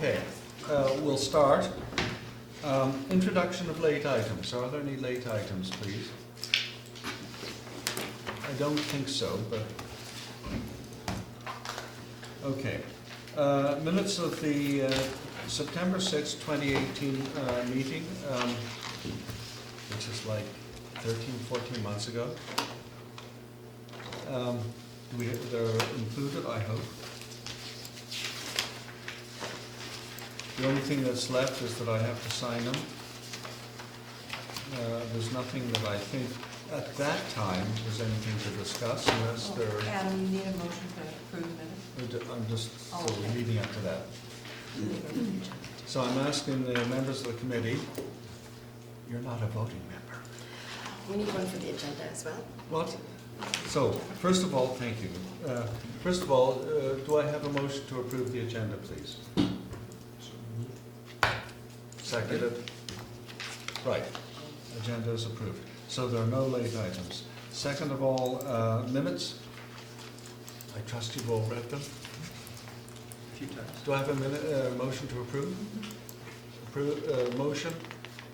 Okay, we'll start. Introduction of late items. Are there any late items, please? I don't think so, but... Okay. Minutes of the September 6, 2018 meeting, which is like 13, 14 months ago. They're included, I hope. The only thing that's left is that I have to sign them. There's nothing that I think at that time there's anything to discuss unless there. Adam, you need a motion to approve minutes? I'm just sort of Okay. leading up to that. So I'm asking the members of the committee, you're not a voting member. We need one for the agenda as well. What? So, first of all, thank you. First of all, do I have a motion to approve the agenda, please? Seconded. Right. Agenda is approved. So there are no late items. Second of all, minutes. I trust you've all read them. A few times. Do I have a motion to approve? Motion?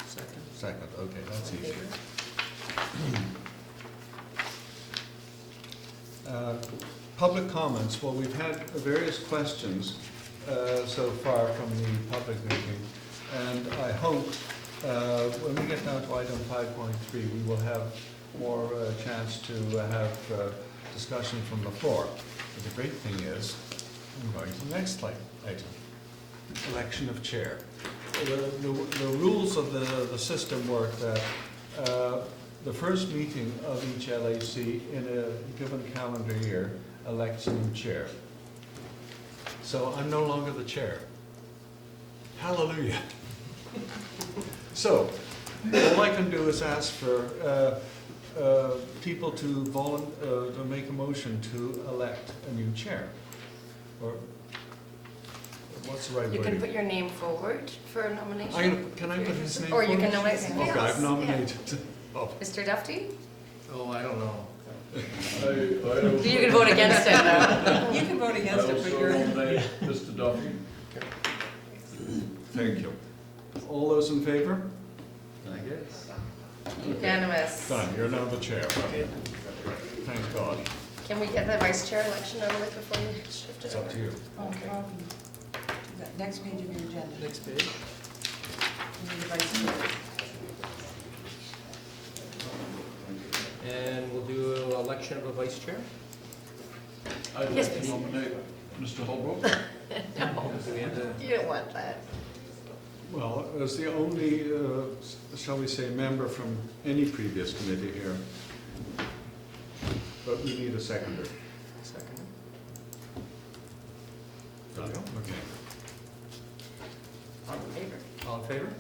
Second. Second. Okay, that's easy. Public comments. Well, we've had various questions so far from the public meeting, and I hope when we get down to item 5.3, we will have more chance to have discussion from the floor. But the great thing is, I'm going to the next item, election of chair. The rules of the system work that the first meeting of each LAC in a given calendar year elects a new chair. So I'm no longer the chair. Hallelujah. So, all I can do is ask for people to make a motion to elect a new chair. Or what's the right You word? can put your name forward for a nomination. Can I put his name Or you forward? can nominate somebody Okay, else. I've nominated. Oh. Mr. Duffy? Oh, I don't know. You can vote against it though. You can vote against it, but you're... Mr. Duffy. Thank you. All those in favor? I guess. Unanimous. Done, you're now the chair. Thank God. Can we get the vice chair election over with before you shift it It's over? up to you. Okay. That next page of your agenda. Next page. You need a vice chair. And we'll do election of a vice chair. I'd Yes, like to please. nominate Mr. Holbrook. No, Do we have to- you don't want that. Well, as the only, shall we say, member from any previous committee here, but we need a seconder. Second. Done. Okay. All in favor? All in favor?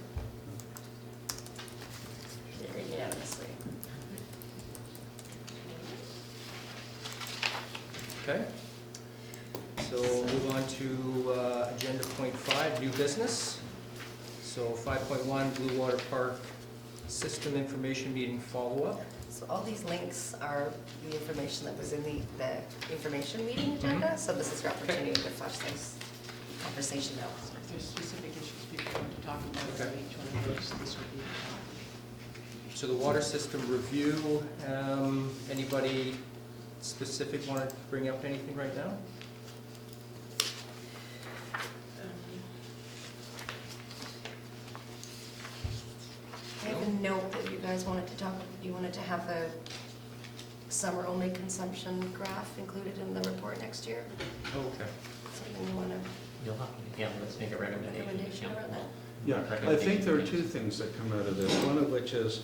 Carried unanimously. Okay. So we'll move on to agenda point 5, new business. So 5.1, Bluewater Park System Information Meeting follow-up. So all these links are the information that was in the information meeting agenda, so this is your opportunity to flush those conversation out. If there's specific issues people want to talk about, Okay. each one of those, this would be. So the water system review, anybody specific want to bring up anything right now? I have a note that you guys wanted to talk, you wanted to have the summer-only consumption graph included in the report next year. Okay. Something you want to, You'll have, yeah, let's make a recommendation around that? Yeah, I think there are two things that come out of this. One of which is,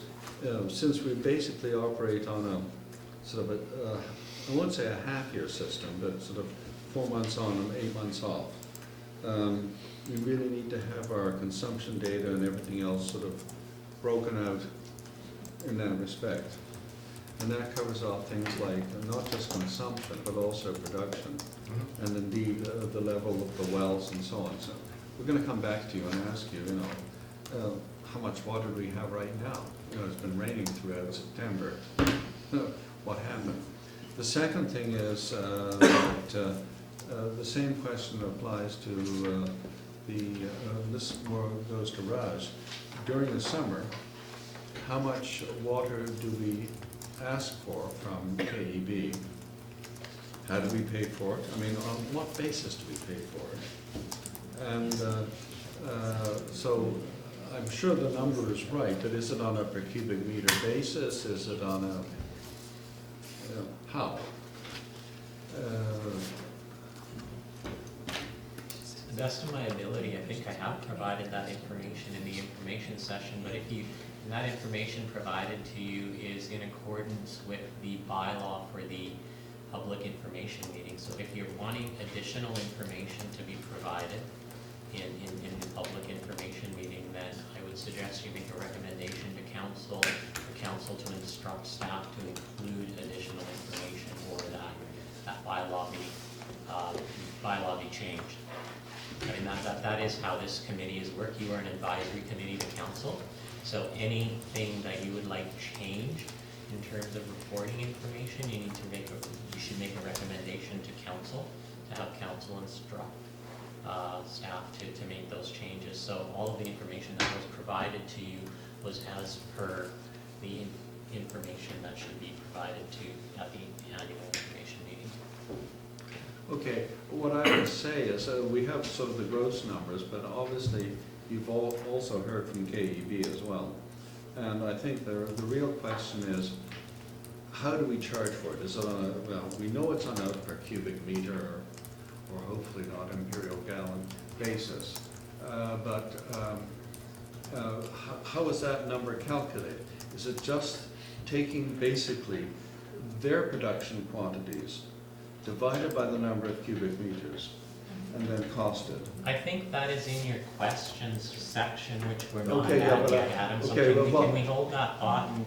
since we basically operate on a sort of a, I won't say a half-year system, but sort of 4 months on and 8 months off. We really need to have our consumption data and everything else sort of broken out in that respect. And that covers off things like not just consumption, but also production, and indeed the level of the wells and so on. So we're going to come back to you and ask you, how much water do we have right now? It's been raining throughout September. What happened? The second thing is that the same question applies to this more goes to Raj, during the summer, how much water do we ask for from KEB? How do we pay for it? I mean, on what basis do we pay for it? And so I'm sure the number is right, but is it on a per cubic meter basis? Is it on a, how? To the best of my ability, I think I have provided that information in the information session, but if you, and that information provided to you is in accordance with the bylaw for the public information meeting. So if you're wanting additional information to be provided in the public information meeting, then I would suggest you make a recommendation to council, for council to instruct staff to include additional information or that bylaw be changed. I mean, that is how this committee is work. You are an advisory committee to council. So anything that you would like changed in terms of reporting information, you should make a recommendation to council, to have council instruct staff to make those changes. So all of the information that was provided to you was as per the information that should be provided to at the annual information meeting. Okay, what I would say is, we have sort of the gross numbers, but obviously you've also heard from KEB as well. And I think the real question is, how do we charge for it? Is it on a, well, we know it's on a per cubic meter or hopefully not imperial gallon basis. How is that number calculated? Is it just taking basically their production quantities divided by the number of cubic meters and then costed? I think that is in your questions section, which we're not Okay, yeah, at but yet, Adam. So okay, can we hold that thought and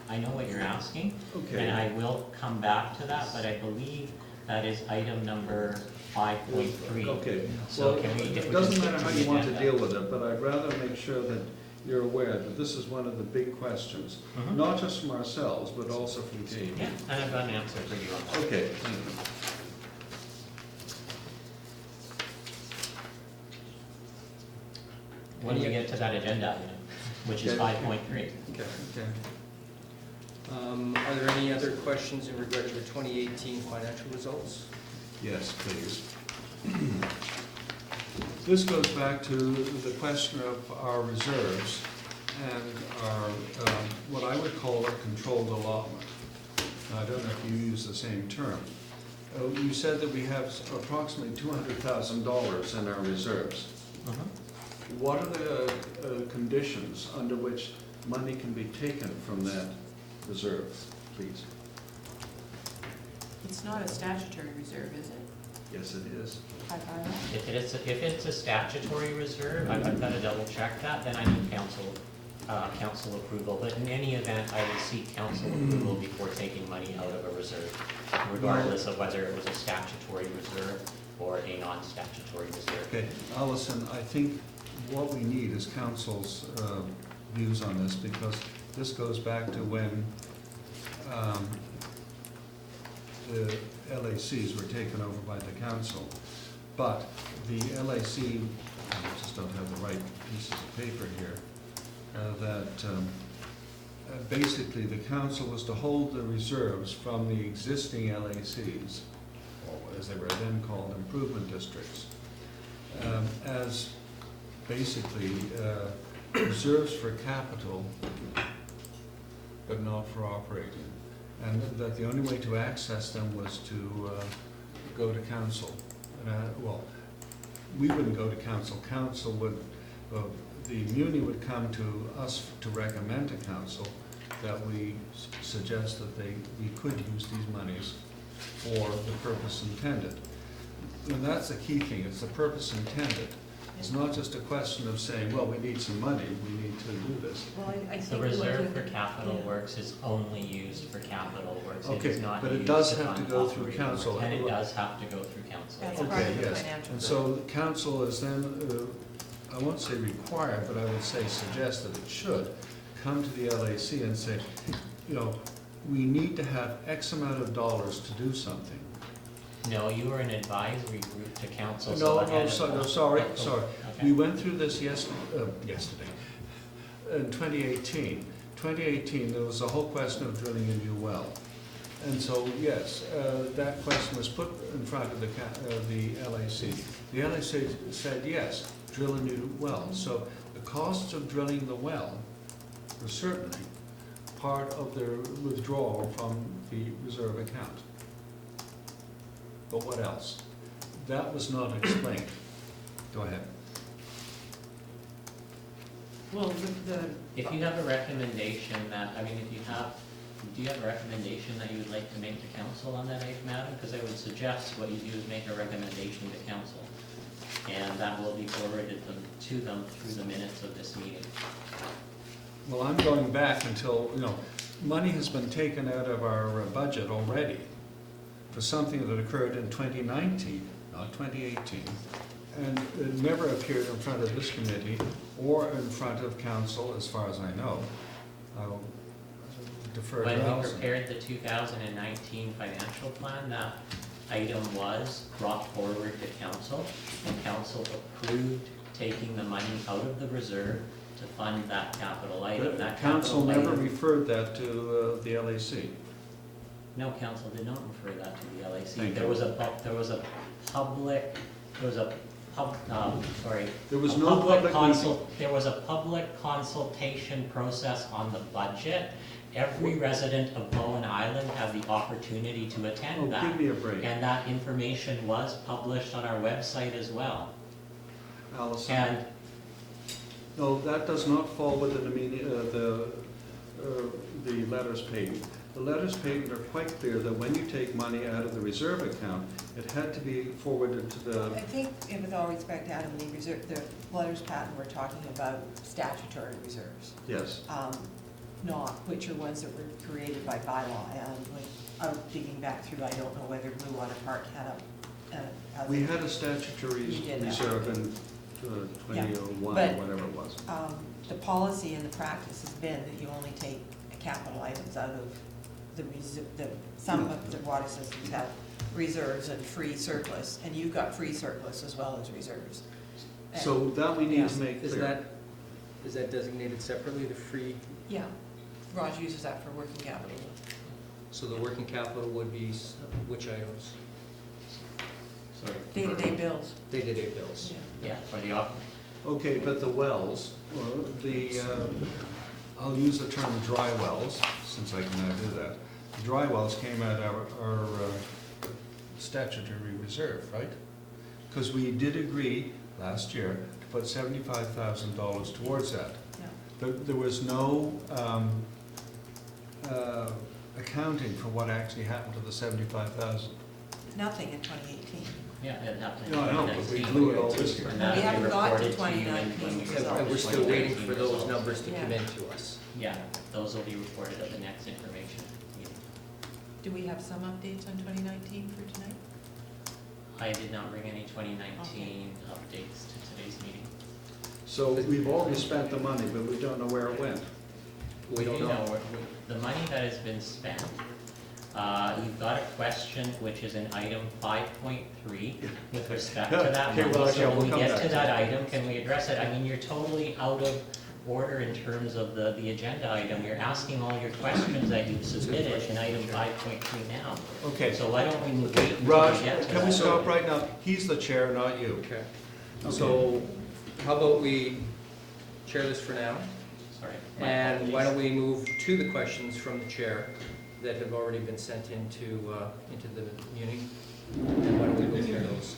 I know what you're asking, Okay. and I will come back to that, but I believe that is item number 5.3. Okay, So well, can we, if it we doesn't just matter stick how to the you want to agenda? deal with it, but I'd rather make sure that you're aware that this is one of the big questions, Mhm. not just from ourselves, but also from KEB. Yeah, and I've got an answer for you on that. Okay. When we get to that agenda item, which is Okay. 5.3. Okay, okay. Are there any other questions in regard to the 2018 financial results? Yes, please. This goes back to the question of our reserves and our, what I would call a controlled allotment. Now, I don't know if you use the same term. You said that we have approximately $200,000 in our reserves. What are the conditions under which money can be taken from that reserve, please? It's not a statutory reserve, is it? Yes, it is. By bylaw? If it's a statutory reserve, I've got to double check that, then I need council approval. But in any event, I would seek council approval before taking money out of a reserve, regardless of whether it was a statutory reserve or a non-statutory reserve. Okay, Allison, I think what we need is council's views on this, because this goes back to when the LACs were taken over by the council. But the LAC, I just don't have the right pieces of paper here, basically the council was to hold the reserves from the existing LACs, or as they were then called, improvement districts, as basically reserves for capital, but not for operating. And that the only way to access them was to go to council. Well, we wouldn't go to council. Council would, the Muni would come to us to recommend to council that we suggest that we could use these monies for the purpose intended. And that's the key thing, it's the purpose intended. It's not just a question of saying, well, we need some money, we need to do this. Well, I The think reserve looking- for capital yeah. works is only used for capital works. It Okay, is not but it used does to have to fund go through operating council. works, and it does have to go through council. That's yes. part Okay, of the yes. financial. And so the council is then, I won't say required, but I would say suggest that it should come to the LAC and say, you know, we need to have X amount of dollars to do something. No, you were an advisory group to council, so I No, had. sorry. Okay. We went through this yesterday, in 2018. 2018, there was a whole question of drilling a new well. And so, yes, that question was put in front of the LAC. The LAC said, yes, drill a new well. So the costs of drilling the well were certainly part of their withdrawal from the reserve account. But what else? That was not explained. Go ahead. Well, the, If you have a recommendation that, I mean, do you have a recommendation that you would like to make to council on that matter? Because I would suggest what you do is make a recommendation to council, and that will be forwarded to them through the minutes of this meeting. Well, I'm going back until, money has been taken out of our budget already for something that occurred in 2019, not 2018. And it never appeared in front of this committee or in front of council, as far as I know. I'll defer to When we Allison. prepared the 2019 financial plan, that item was brought forward to council, and council approved taking the money out of the reserve to fund that capital item. The That council capital never item- referred that to the LAC. No, council did not refer that to the LAC. Thank There you. was a public, there was a sorry. There was a no public There was a public consultation process on the budget. Every resident of Bowen Island had the opportunity to Oh, attend give that. me a break. And that information was published on our website as well. Allison. And No, that does not fall within the letters patent. The letters patent are quite clear that when you take money out of the reserve account, it had to be forwarded to I the, think, with all respect, Adam, the letters patent, we're talking about statutory reserves, yes. not which are ones that were created by bylaw. And when I was digging back through, I don't know whether Bluewater Park had We had a statutory We did have. reserve in 2001, but- or whatever it was. The policy and the practice has been that you only take capital items out of some of the water systems have reserves and free surplus, and you've got free surplus as well as reserves. And- So that we need Yeah. to make Is clear. that designated separately, the free, Yeah, Raj uses that for working capital. so the working capital would be which items? sorry. Day-to-day bills. Day-to-day bills. Yeah, for the op, Okay, but the wells, I'll use the term dry wells, since I can now do that. The dry wells came out of our statutory reserve, right? Because we did agree last year to put $75,000 towards that. Yeah. There was no accounting for what actually happened to the 75,000. Nothing in 2018. yeah, it happened in No, I know, but we 2019. blew it all this year. And that We will be haven't got to reported to you 2019 when we results. report And we're still waiting for 2019 those results. numbers to come Yeah. in to us. Yeah, those will be reported at the next information meeting. Do we have some updates on 2019 for tonight? I did not bring any 2019 updates to today's meeting. So we've already spent the money, but we don't know where it went. We don't know. The money that has been spent, you've got a question which is in item 5.3 with respect to that Okay, money. well, yeah, So when we'll we come get back to to that that. item, can we address it? I mean, you're totally out of order in terms of the agenda item. You're asking all your questions that you've submitted in item 5.3 now. Okay, So why don't we wait until Raj, we get to that? can we stop right now? He's the chair, not you. Okay. So how about we chair this for now? Sorry. my And why apologies. don't we move to the questions from the chair that have already been sent into the meeting? And why don't we go through those?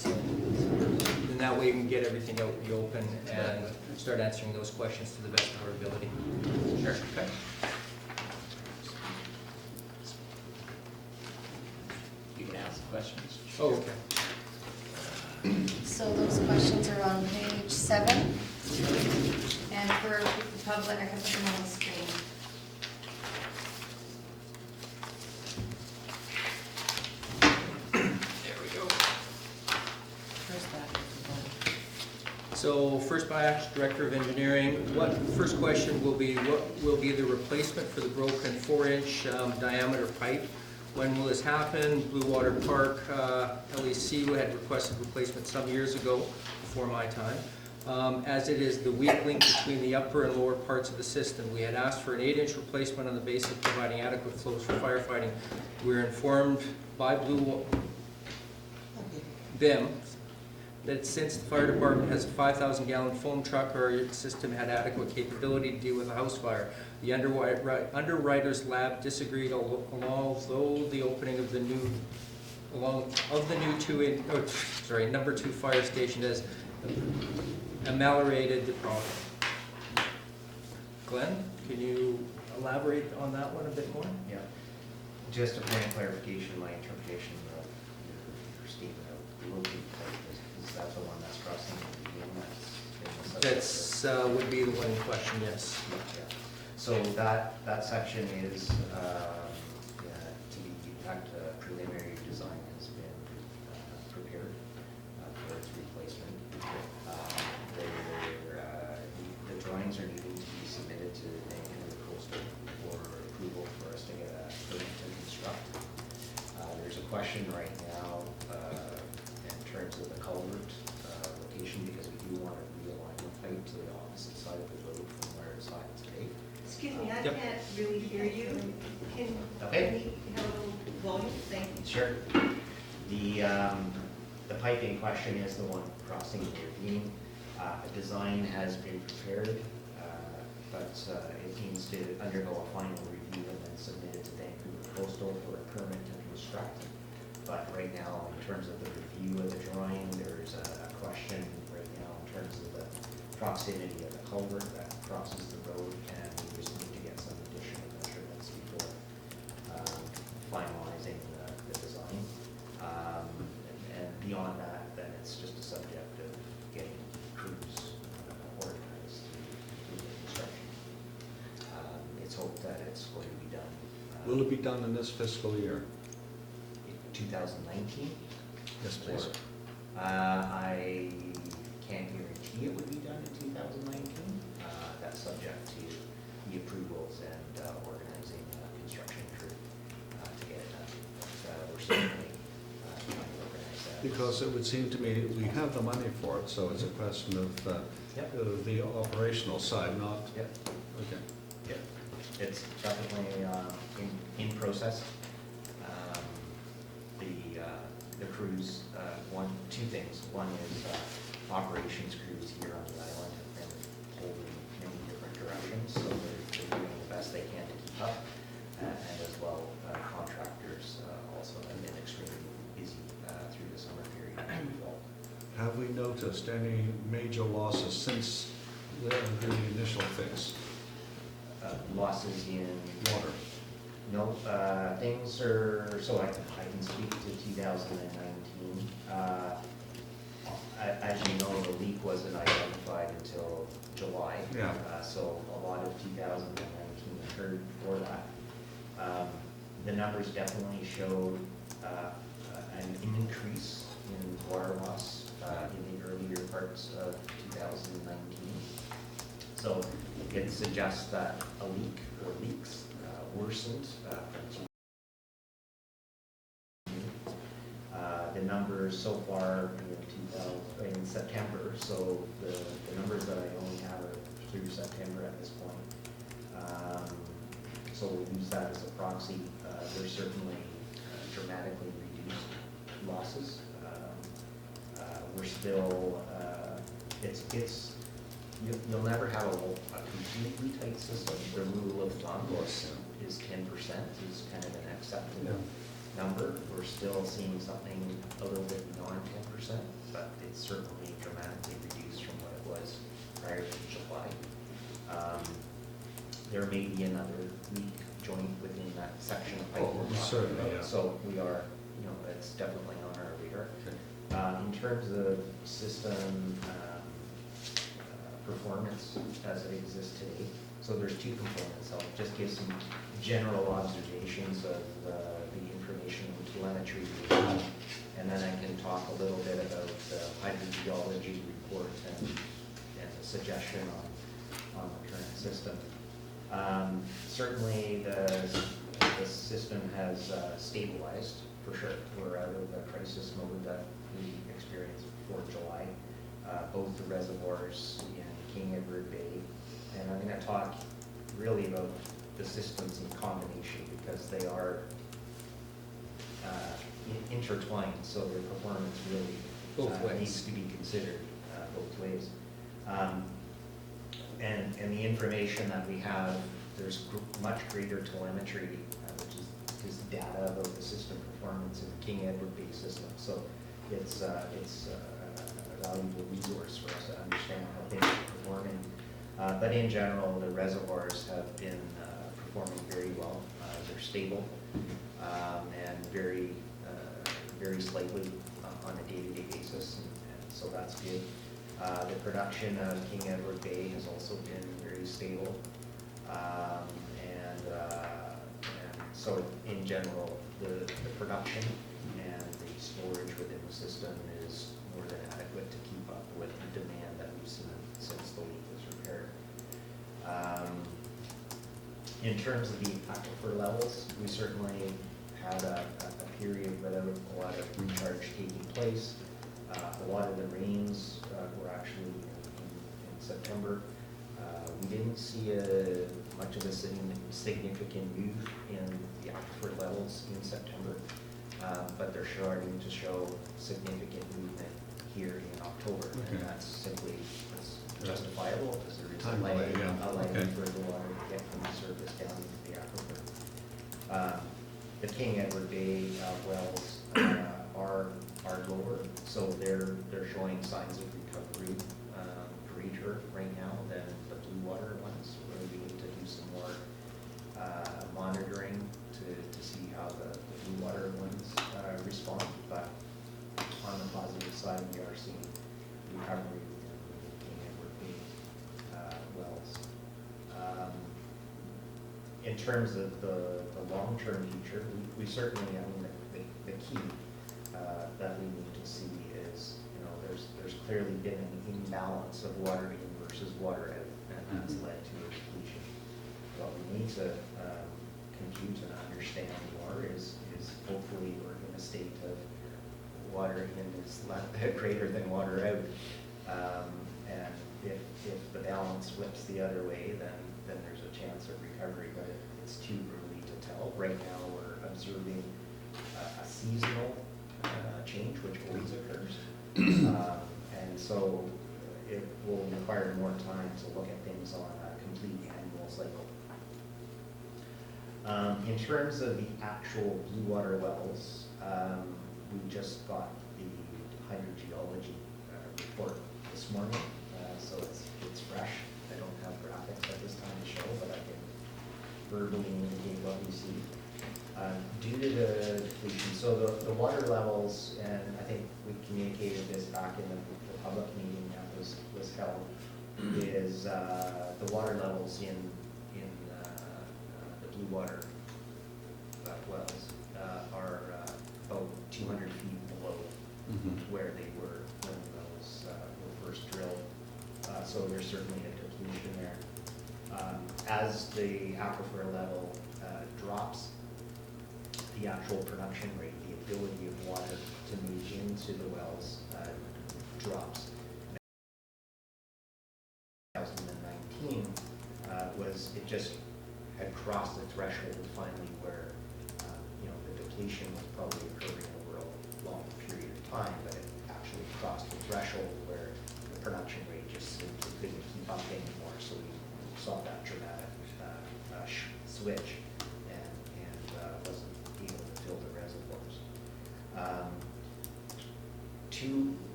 And that way we can get everything out in the open and start answering those questions to the best of our ability. Sure. Okay. You can ask questions. Oh, okay. So those questions are on page 7. And for the public, I have them on the screen. There we go. First that. So first by Act Director of Engineering, first question will be, what will be the replacement for the broken 4-inch diameter pipe When will this happen? Bluewater Park, LEC had requested replacement some years ago, before my time. As it is the weak link between the upper and lower parts of the system. We had asked for an 8-inch replacement on the basis of providing adequate flows for firefighting. We were informed by them that since the fire department has a 5,000-gallon foam truck, our system had adequate capability to deal with a house fire. The underwriter's lab disagreed, although the opening of the number 2 fire station has ameliorated the problem. Glenn, can you elaborate on that one a bit more? Yeah, just a point of clarification, my interpretation of your statement of locating pipe is that the one that's crossing the beam That's, would be the one in question, yes. Yeah. So that section is, to be, in fact, preliminary design has been prepared for its replacement. The drawings are needing to be submitted to the coastal for approval for us to get a permit to construct. There's a question right now in terms of the culvert location, because we do want to realign the pipe to the opposite side of the road from where it's at today. Excuse me, I Yep. can't really hear you. Can Okay. we have a little volume? Thank you. Sure. The pipe in question is the one crossing the ravine. A design has been prepared, but it needs to undergo a final review and then submitted to Vancouver Coastal for a permit to construct. But right now, in terms of the review of the drawing, there's a question right now in terms of the proximity of the culvert that crosses the road, and we just need to get some additional measurements before finalizing the design. And beyond that, then it's just a subject of getting crews organized to do the construction. It's hoped that it's going to be done. Will it be done in this fiscal year? 2019? Yes, please. I can't guarantee it would be done in 2019. That's subject to the approvals and organizing construction crew to get it done. But we're certainly trying to organize that. Because it would seem to me we have the money for it, so it's a question of Yep. the operational side, not, Yep. okay. Yep. It's definitely in process. The crews, two things. One is operations crews here on the island have been pulled in many different directions, so they're doing the best they can to keep up. And as well, contractors also have been extremely busy through the summer period and fall. Have we noticed any major losses since the initial fix? Losses in Water? No, things are, so I can speak to 2019. As you know, the leak wasn't identified until July. Yeah. So a lot of 2019 occurred before that. The numbers definitely showed an increase in water loss in the earlier parts of 2019. So it suggests that a leak or leaks worsened from the numbers so far in September, so the numbers that I only have are through September at this point. So we'll use that as a proxy. There's certainly dramatically reduced losses. We're still, you'll never have a completely tight system. The rule of thumb is 10% is kind of an acceptable number. We're still seeing something a little bit beyond 10%, but it's certainly dramatically reduced from what it was prior to July. There may be another leak joint within that section of pipe. we're talking certainly, about. yeah. So we are, it's definitely on our radar. In terms of system performance as it exists today, so there's two components. I'll just give some general observations of the information and telemetry we have, and then I can talk a little bit about the hydrogeology report and the suggestion on the current system. Certainly the the system has stabilized, for sure. We're out of the crisis mode that we experienced before July. Both the reservoirs in King Edward Bay, and I'm gonna talk really about the systems in combination because they are intertwined, so their performance really Both ways. needs to be considered both ways. And the information that we have, there's much greater telemetry, which is data about the system performance in the King Edward Bay system. So it's a valuable resource for us to understand how things are performing. But in general, the reservoirs have been performing very well. They're stable and very slightly on a day-to-day basis, and so that's good. The production of King Edward Bay has also been very stable. And so in general, the production and the storage within the system is more than adequate to keep up with the demand that we've seen since the leak was repaired. In terms of the aquifer levels, we certainly had a period without a lot of recharge taking place. A lot of the rains were actually in September. We didn't see much of a significant move in the aquifer levels in September, but they're starting to show significant movement here in October, and that's simply justifiable because there is Time delay, yeah. a lag Okay. for the water to get from the surface down into the aquifer. The King Edward Bay wells are lower, so they're showing signs of recovery greater right now than the Bluewater ones. Where we need to do some more monitoring to see how the Bluewater ones respond. But on the positive side, we are seeing recovery in the King Edward Bay wells. In terms of the long-term future, we certainly, I mean, the key that we need to see is, there's clearly been an imbalance of water in versus water out, and that's led to a depletion. What we need to compute and understand more is hopefully we're in a state of water in is greater than water out. And if the balance flips the other way, then there's a chance of recovery, but it's too early to tell. Right now, we're observing a seasonal change, which always occurs. And so it will require more time to look at things on a complete annual cycle. In terms of the actual Bluewater wells, we just got the hydrogeology report this morning, so it's fresh. I don't have graphics at this time to show, but I can verbally indicate what we see. Due to the depletion, so the water levels, and I think we communicated this back in the public meeting that was held, is the water levels in the Bluewater wells are about 200 feet below where they were when those were first drilled. So there's certainly a depletion there. As the aquifer level drops, the actual production rate, the ability of water to move into the wells drops. 2019 it just had crossed the threshold finally where the depletion was probably occurring over a long period of time, but it actually crossed the threshold where the production rate just simply couldn't keep up anymore. So we saw that dramatic switch and wasn't able to fill the reservoirs.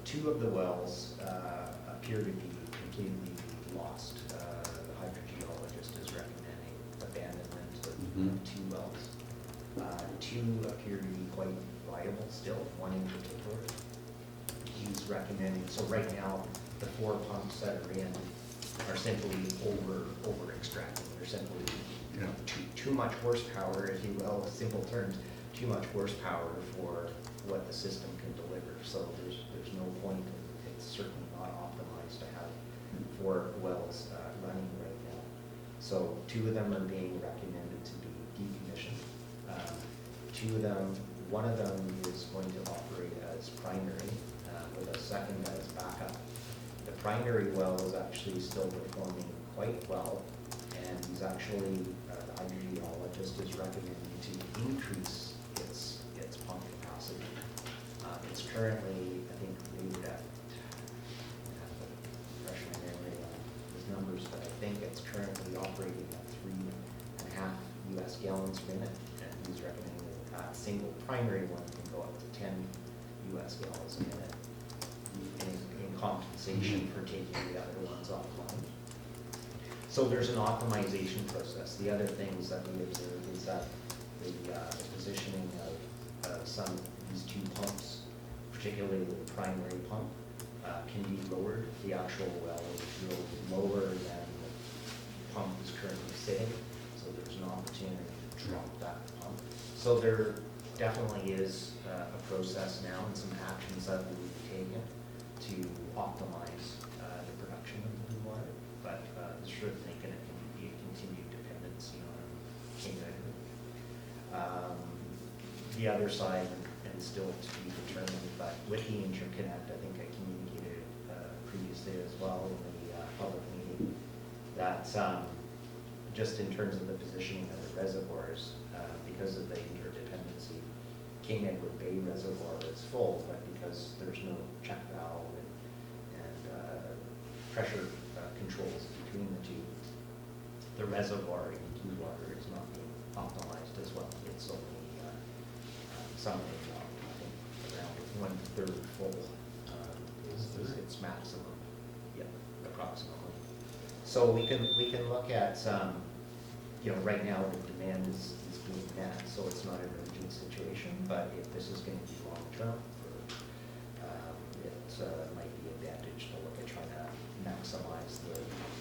Two of the wells appear to be completely lost. The hydrogeologist is recommending abandonment of 2 wells. 2 appear to be quite viable still, one in particular. He's recommending, so right now, the 4 pumps that are in are simply over extracting. They're simply too much horsepower, if you will, in simple terms, too much horsepower for what the system can deliver. So there's no point, it's certainly not optimized to have 4 wells running right now. So 2 of them are being recommended to be decommissioned. Two of them, one of them is going to operate as primary, with a second as backup. The primary well is actually still performing quite well, and he's actually, the hydrogeologist is recommending to increase its pump capacity. It's currently, I think, rated at, I have to refresh my memory on his numbers, but I think it's currently operating at 3.5 US gallons per minute, and he's recommending that a single primary one can go up to 10 US gallons a minute in compensation for taking the other ones offline. So there's an optimization process. The other things that we observe is that the positioning of some of these two pumps, particularly the primary pump, can be lowered. The actual well is drilled lower than the pump is currently sitting, so there's an opportunity to drop that pump. So there definitely is a process now and some actions that will be taken to optimize the production of the water, but there's certainly going to be a continued dependency on King Edward. The other side, and still to be determined, but with the interconnect, I think I communicated previously as well in the public meeting, that just in terms of the positioning of the reservoirs, because of the interdependency, King Edward Bay Reservoir is full, but because there's no check valve and pressure controls between the two, the reservoir in Bluewater is not being optimized as well. It's only something, I think, around 1/3 full is its maximum, yeah, approximately. So we can look at, right now the demand is being met, so it's not an urgent situation, but if this is going to be long-term, it might be advantage to look at trying to maximize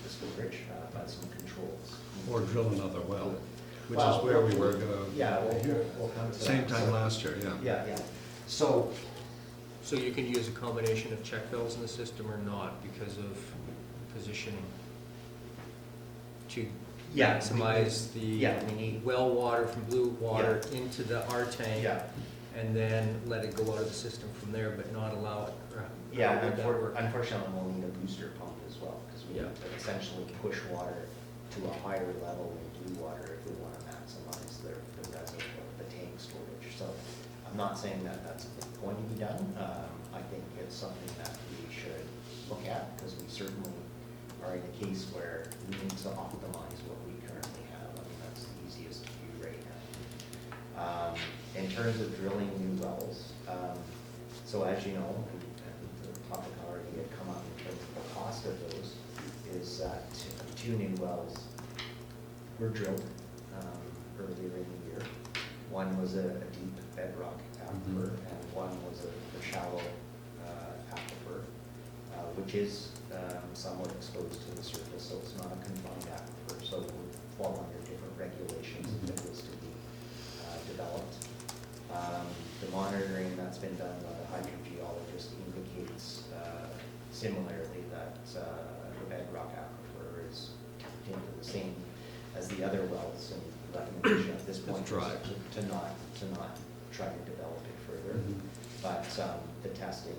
the storage by some controls. Or drill another well, which Well, is where we were gonna. Yeah, we'll come to that. Same time last year, yeah. Yeah. So, So you can use a combination of check valves in the system or not because of positioning to yeah, maximize the we need, well water from blue water into our tank, yeah, and then let it go out of the system from there, but not allow it. yeah, How would that work? unfortunately, we'll need a booster pump as well, because we Yeah. essentially push water to a higher level in Bluewater if we want to maximize the reservoir, the tank storage. So I'm not saying that that's going to be done. I think it's something that we should look at, because we certainly are in a case where we need to optimize what we currently have. I mean, that's the easiest to do right now. In terms of drilling new wells, so as you know, and the topic already had come up in terms of the cost of those, is that two new wells were drilled earlier in the year. One was a deep bedrock aquifer, and one was a shallow aquifer, which is somewhat exposed to the surface, so it's not a confined aquifer, so it would fall under different regulations if it was to be developed. The monitoring that's been done by the hydrogeologist indicates similarly that the bedrock aquifer is tapped into the same as the other wells, and the recommendation at this point dry. is to not try to develop it further. But the testing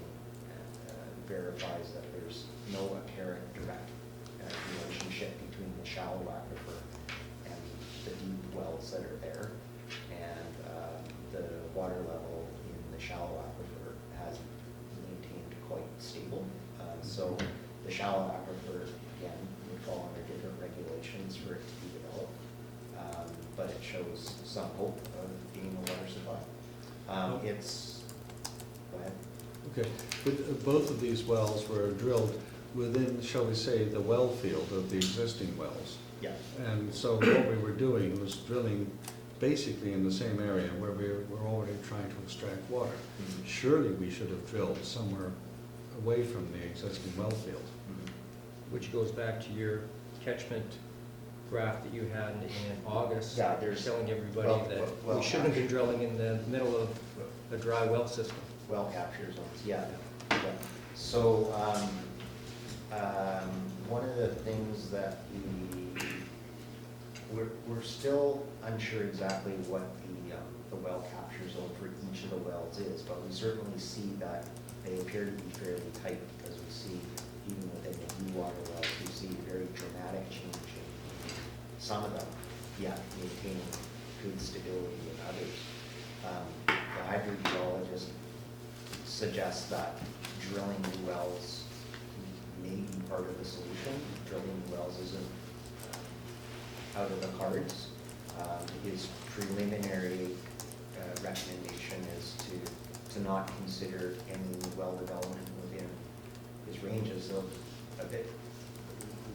verifies that there's no apparent direct relationship between the shallow aquifer and the deep wells that are there. And the water level in the shallow aquifer has maintained quite stable. So the shallow aquifer, again, would fall under different regulations for it to be developed. But it shows some hope of being a water supply. Go ahead. Okay, but both of these wells were drilled within, shall we say, the well field of the existing wells. Yeah. And so what we were doing was drilling basically in the same area where we were already trying to extract water. Mhm. Surely we should have drilled somewhere away from the existing well field. Which goes back to your catchment graph that you had in August. Yeah, there's- telling everybody well, that well, we shouldn't have been drilling in the middle of a dry well system. Well capture zones, yeah. So, one of the things that we're still unsure exactly what the well capture zone for each of the wells is, but we certainly see that they appear to be fairly tight, because we see even within the Bluewater wells, we see very dramatic change in some of them, yet maintaining good stability in others. The hydrogeologist suggests that drilling new wells may be part of the solution. Drilling new wells isn't out of the cards. His preliminary recommendation is to not consider any well development within his ranges of a bit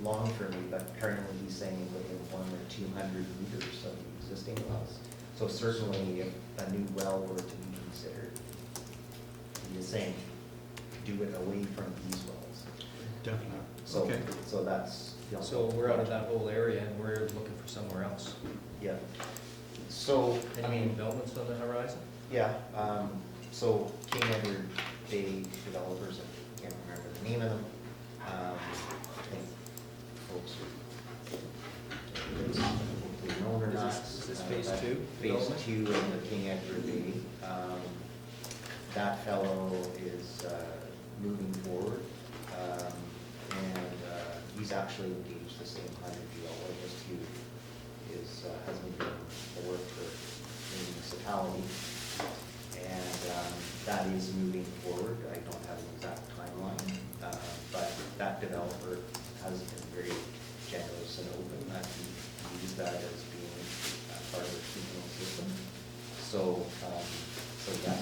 long for me, but currently he's saying within 100 or 200 meters of the existing wells. So certainly if a new well were to be considered, he is saying do it away from these wells. Definitely. So, Okay. so that's, you know, So we're out of that whole area and we're looking for somewhere else. yeah. So, I Any mean, developments on the horizon? yeah, so King Edward Bay developers, I can't remember the name of them. I think folks are hopefully known or Is not. this phase but two Phase development? 2 of the King Edward Bay. That fellow is moving forward, and he's actually engaged the same hydrogeologist who has been doing the work for the municipality. And that is moving forward. I don't have an exact timeline, but that developer has been very generous and open that he views that as being part of the communal system. So, yeah,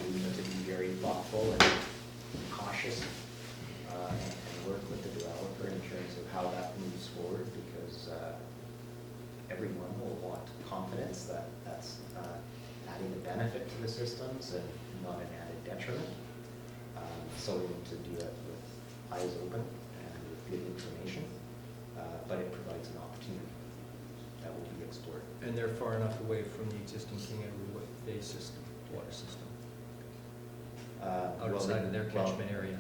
we need to be very thoughtful and cautious and work with the developer in terms of how that moves forward, because everyone will want confidence that that's adding a benefit to the systems and not an added detriment. So we need to do it with eyes open and with good information, but it provides an opportunity that will be explored. And they're far enough away from the existing King Edward Bay system, water system, outside of their catchment area.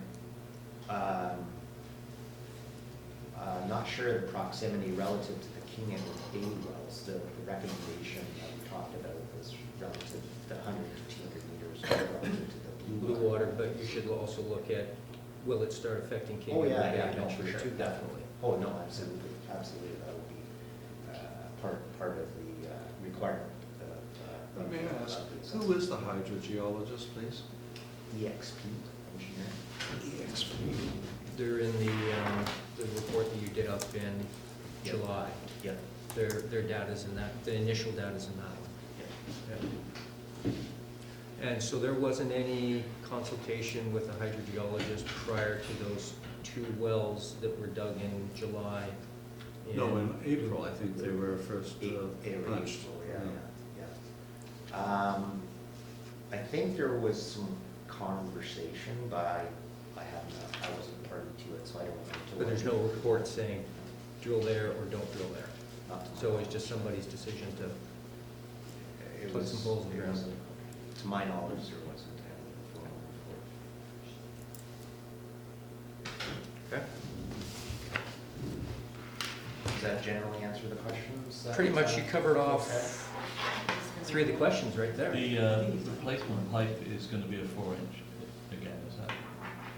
Not sure the proximity relative to the King Edward Bay wells. The recommendation that we talked about was relative to 100 to 200 meters relative to the Bluewater, but you should also look at, will it start affecting King Oh, Edward yeah, Bay yeah, no, for eventually sure, too? definitely. Oh, no, absolutely, absolutely, that would be part of the requirement of. May I ask, of who is the hydrogeologist, please? EXP engineer. EXP. They're in the report that you did up in Yep. July. Yep. Their data's in that, the initial data's in that one. Yeah. And so there wasn't any consultation with a hydrogeologist prior to those two wells that were dug in July? No, in April, I think they were first punched. Yeah. I think there was some conversation, but I wasn't party to it, so I don't know. But there's no report saying drill there or don't drill there? Not to my So it's knowledge. just somebody's decision to It put was- some holes in the it ground. wasn't- To my knowledge, there wasn't any formal report. Okay. Does that generally answer the questions? Pretty much you covered off three of the questions right there. The replacement pipe is gonna be a 4-inch again, is that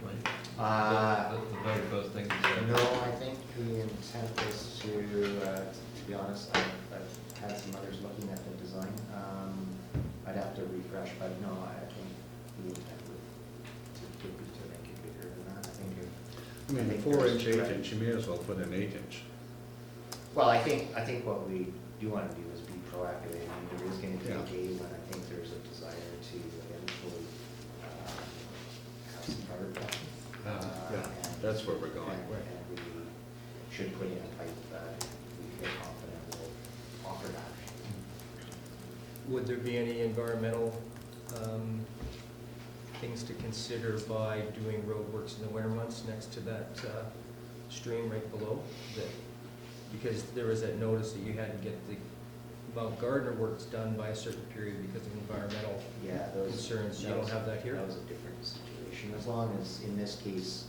right? That's the very first thing you said. No, I think the intent was to be honest, I've had some others looking at the design. I'd have to refresh, but no, I think the intent would be to make it bigger than that. I think I mean, think 4-inch, there's- 8-inch, you may as well put in 8-inch. Well, I think what we do want to do is be proactive. I mean, there is going to be a Yeah. day when I think there's a desire to eventually have some covered crossing. Yeah, that's where we're going. And we should put in a pipe that we feel confident will offer that. Would there be any environmental things to consider by doing roadworks in the winter months next to that stream right below? Because there was that notice that you had to get the Mount Gardner works done by a certain period because of environmental Yeah, those. concerns. You that don't was- have that here? That was a different situation, as long as, in this case,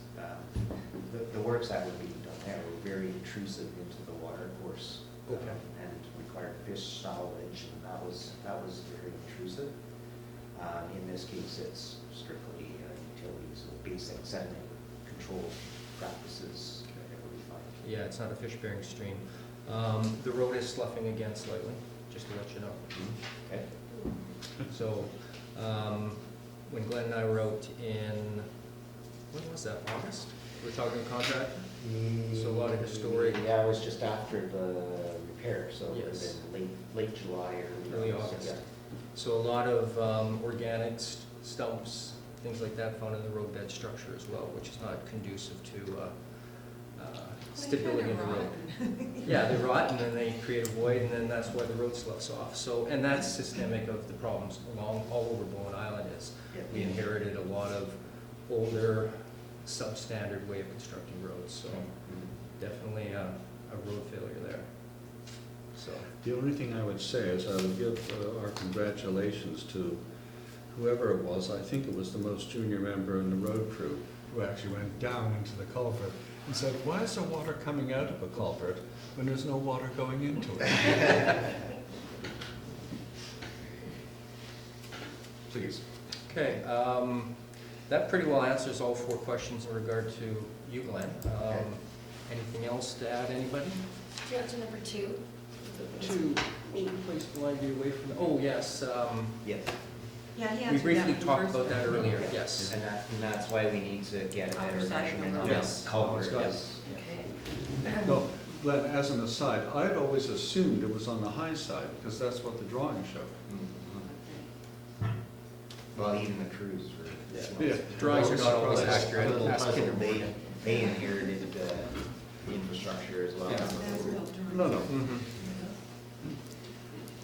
the works that were being done there were very intrusive into the water course Okay. And required fish salvage, and that was very intrusive. In this case, it's strictly utilities, so basic sediment control practices that we find. Yeah, it's not a fish-bearing stream. The road is sloughing again slightly, just to let you know. Okay. So, when Glenn and I were out in, when was that, August? We were talking to a contractor? So a lot of historic. Yeah, it was just after the repair, so it would have Yes. been late July or Early August. Yeah. So a lot of organic stumps, things like that found in the roadbed structure as well, which is not conducive to stability in the road. Yeah, they rot and then they create a void, and then that's why the road sloughs off. So, and that's systemic of the problems all over Bowen Island is we inherited a lot of older, substandard way of constructing roads, so definitely a road failure there. So, The only thing I would say is I would give our congratulations to whoever it was. I think it was the most junior member in the road crew who actually went down into the culvert and said, why is there water coming out of a culvert when there's no water going into it? Please. okay, that pretty well answers all 4 questions in regard to you, Glenn. Anything else to add, anybody? Do you have to number 2? 2, place blind view away from, oh, yes, Yes, Yeah, he we answered that briefly when you talked first about that said it. earlier, yes. and that's why we need to get a better Oversight of the measurement on road. the Yes. culvert, Got it. yes. Okay. Well, Glenn, as an aside, I'd always assumed it was on the high side because that's what the drawing showed. Well, even the crews were. Yeah. Drawings are not always Surprised. accurate. A little Ask puzzled. Kinderborn. They inherited the infrastructure as well. Yeah. No, no. Mhm.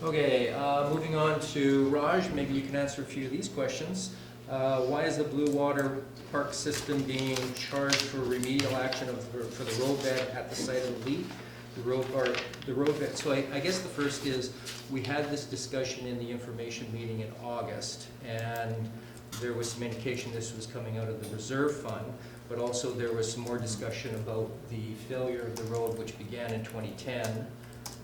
Okay, moving on to Raj, maybe you can answer a few of these questions. Why is the Bluewater Park system being charged for remedial action for the roadbed at the site of the leak? The roadbed, so I guess the first is, we had this discussion in the information meeting in August, and there was some indication this was coming out of the reserve fund, but also there was some more discussion about the failure of the road, which began in 2010,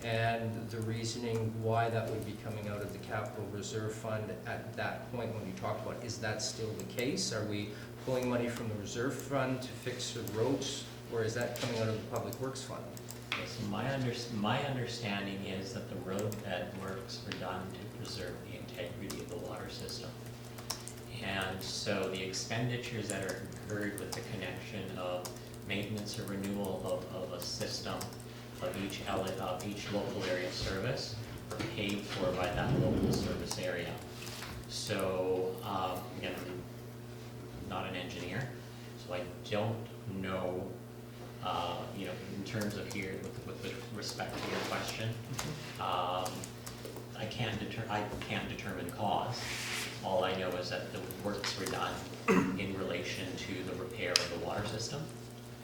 and the reasoning why that would be coming out of the capital reserve fund at that point when you talked about, is that still the case? Are we pulling money from the reserve fund to fix the roads, or is that coming out of the public works fund? Yes, my understanding is that the roadbed works were done to preserve the integrity of the water system. And so the expenditures that are incurred with the connection of maintenance or renewal of a system of each local area service are paid for by that local service area. So, again, I'm not an engineer, so I don't know, in terms of here, with respect to your question, I can't determine cause. All I know is that the works were done in relation to the repair of the water system,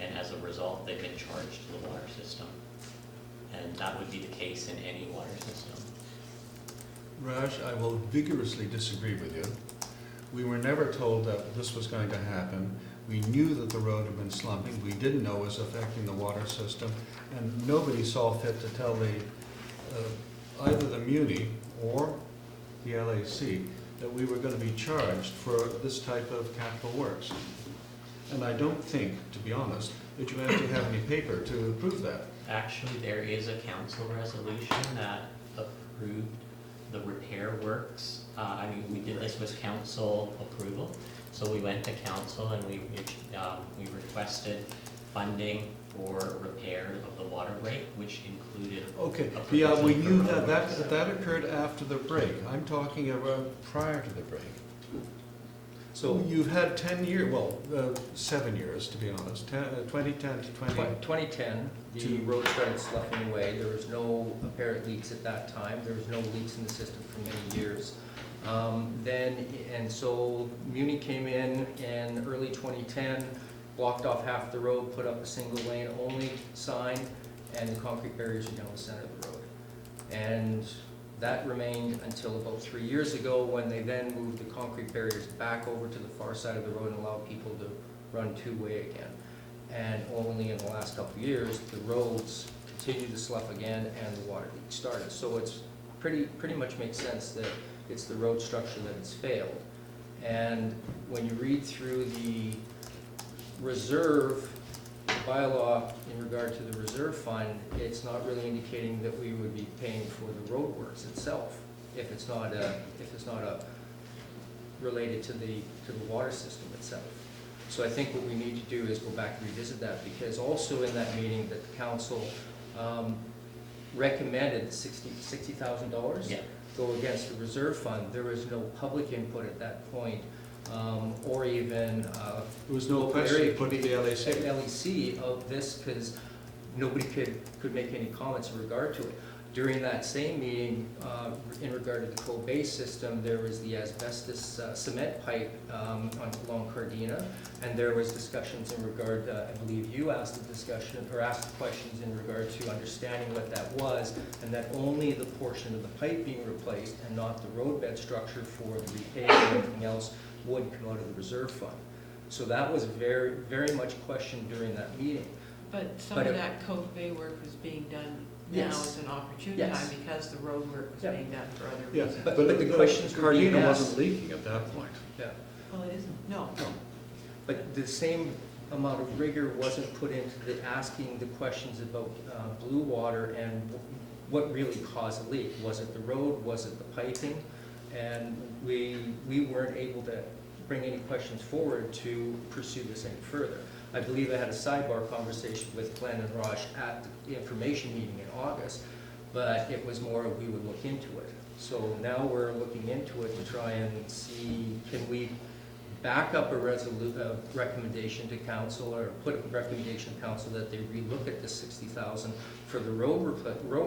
and as a result, they've been charged to the water system. And that would be the case in any water system. Raj, I will vigorously disagree with you. We were never told that this was going to happen. We knew that the road had been slumping. We didn't know it was affecting the water system. And nobody saw fit to tell either the Muni or the LAC that we were going to be charged for this type of capital works. And I don't think, to be honest, that you actually have any paper to prove that. Actually, there is a council resolution that approved the repair works. We did this with council approval. So we went to council and we requested funding for repair of the water break, which included. Okay, a yeah, we provision knew for that roadworks. that occurred after the break. I'm talking about prior to the break. So you've had 10 years, 7 years to be honest, 2010 to 2010, the road started sloughing away. There was no apparent leaks at that time. There was no leaks in the system for many years. So Muni came in early 2010, blocked off half the road, put up a single lane only sign, and the concrete barriers are down the center of the road. And that remained until about 3 years ago, when they then moved the concrete barriers back over to the far side of the road and allowed people to run two-way again. And only in the last couple of years, the roads continue the slough again and the water leak started. So it's pretty much makes sense that it's the road structure that has failed. And when you read through the reserve bylaw in regard to the reserve fund, it's not really indicating that we would be paying for the roadworks itself if it's not related to the water system itself. So I think what we need to do is go back and revisit that, because also in that meeting that the council recommended $60,000 Yeah. go against the reserve fund. There was no public input at that point, or even There was no local question area put to the LAC. LEC of this, because nobody could make any comments in regard to it. During that same meeting, in regard to the Cove Bay system, there was the asbestos cement pipe along Cardina, and there was discussions in regard, I believe you asked asked questions in regard to understanding what that was, and that only the portion of the pipe being replaced and not the roadbed structure for the repair and everything else would come out of the reserve fund. So that was very, very much questioned during that meeting. But some But of it- that Cove Bay work was being done now Yes. as an opportune Yes. time because the road work was Yeah. being done for other Yeah, reasons. But the questions were being Cardina asked. wasn't leaking at that point. Yeah. Well, it isn't, no. But the same amount of rigor wasn't put into the asking the questions about Bluewater and what really caused the leak. Was it the road? Was it the piping? And we weren't able to bring any questions forward to pursue this any further. I believe I had a sidebar conversation with Glen and Raj at the information meeting in August, but it was more we would look into it. So now we're looking into it to try and see, can we back up a recommendation to council, or put a recommendation to council that they relook at the 60,000 for the road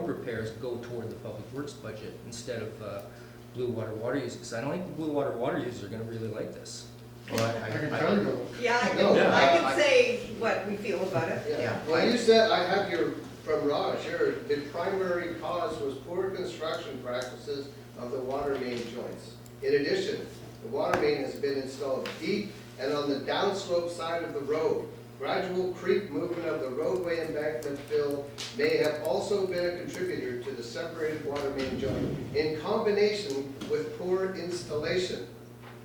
repairs go toward the public works budget instead of Bluewater water users, because I don't think the Bluewater water users are gonna really like this. Well, I can tell you. Yeah, I No, can, I I- can say what we feel about it, Yeah, yeah. well, you said, I have your, from Raj here, the primary cause was poor construction practices of the water main joints. In addition, the water main has been installed deep and on the downslope side of the road. Gradual creep movement of the roadway embankment fill may have also been a contributor to the separated water main joint, in combination with poor installation.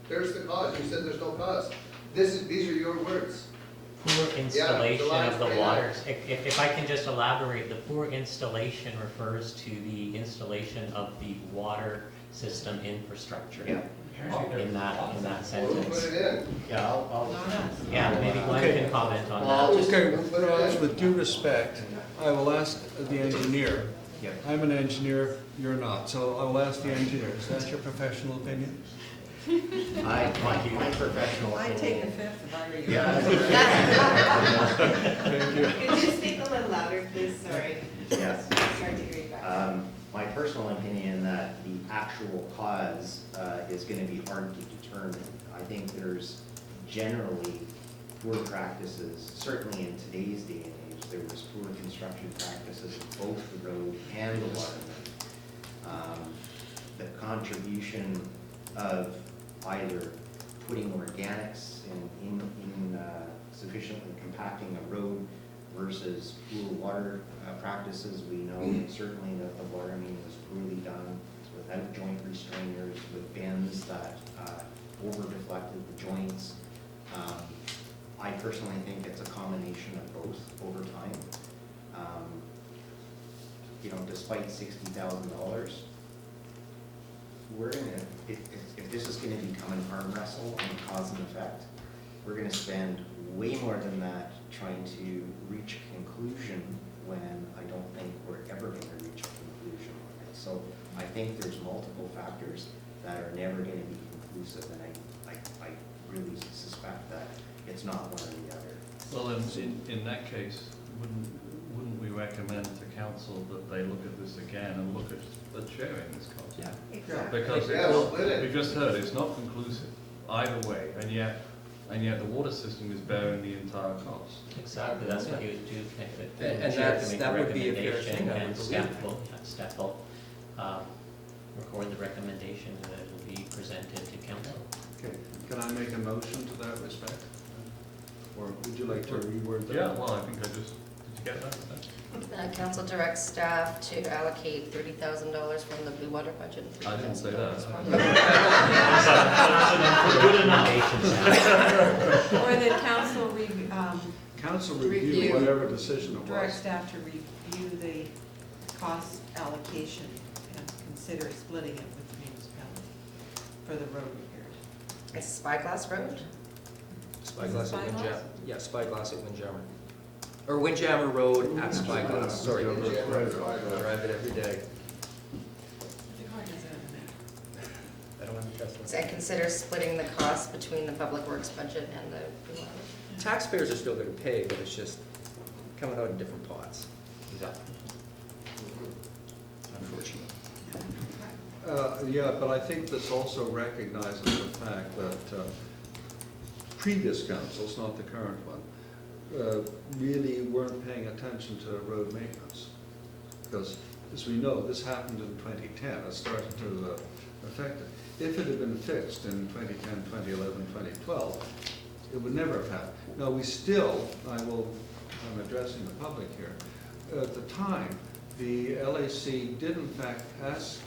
There's the cause, you said there's no cause. These are your words. Poor installation July of the 29th. water, if I can just elaborate, the poor installation refers to the installation of the water system infrastructure. Yeah. In that Well, who put sentence. it in? Yeah, I'll. Not us. Yeah, maybe Glen Okay. can comment on Well, that. Okay, Who put it Raj, in? with due respect, I will ask the engineer. Yeah. I'm an engineer, you're not, so I will ask the engineer. Is that your professional opinion? My professional I'd opinion. take the fifth if I were you. Thank you. Could you speak a little louder, please, sorry? Yes. It's hard to hear you back. My personal opinion that the actual cause is going to be hard to determine. I think there's generally poor practices, certainly in today's day and age, there was poor construction practices of both the road and the water main. The contribution of either putting organics in sufficiently compacting a road versus poor water practices. We know certainly that the water main was poorly done without joint restrainers, with bends that over deflected the joints. I personally think it's a combination of both over time. Despite $60,000, we're in it. If this is going to become an arm wrestle on cause and effect, we're going to spend way more than that trying to reach a conclusion when I don't think we're ever going to reach a conclusion on it. So I think there's multiple factors that are never going to be conclusive, and I really suspect that it's not one or the other. Well, in that case, wouldn't we recommend to council that they look at this again and look at sharing this cost? Yeah. Exactly. Because Yeah, split it. we've just heard, it's not conclusive either way, and yet the water system is bearing the entire cost. Exactly, that's what you would do, if the And chair that's- can make that a would be a fair recommendation, thing, I would and believe. staff will record the recommendation and it will be presented to council. Okay, can I make a motion to that respect? Or would you like to reword that? Yeah, well, I think did you get that? Council directs staff to allocate $30,000 from the Bluewater budget. and I didn't say $30,000 that. from- Or that council Council review Review. whatever decision it direct was. staff to review the cost allocation and consider splitting it with the municipality for the road repairs. It's Spyglass Road? Spyglass at Spyglass? Windjammer. Yeah, Spyglass at Windjammer. Or Windjammer Road at Spyglass, sorry. I drive it every day. I don't have a Tesla. And consider splitting the cost between the public works budget and the Bluewater. Taxpayers are still gonna pay, but it's just coming out in different pots. Unfortunately. Yeah, but I think this also recognizes the fact that previous councils, not the current one, really weren't paying attention to road maintenance. Because, as we know, this happened in 2010, it started to affect it. If it had been fixed in 2010, 2011, 2012, it would never have happened. Now, we still, I'm addressing the public here, at the time, the LAC did in fact ask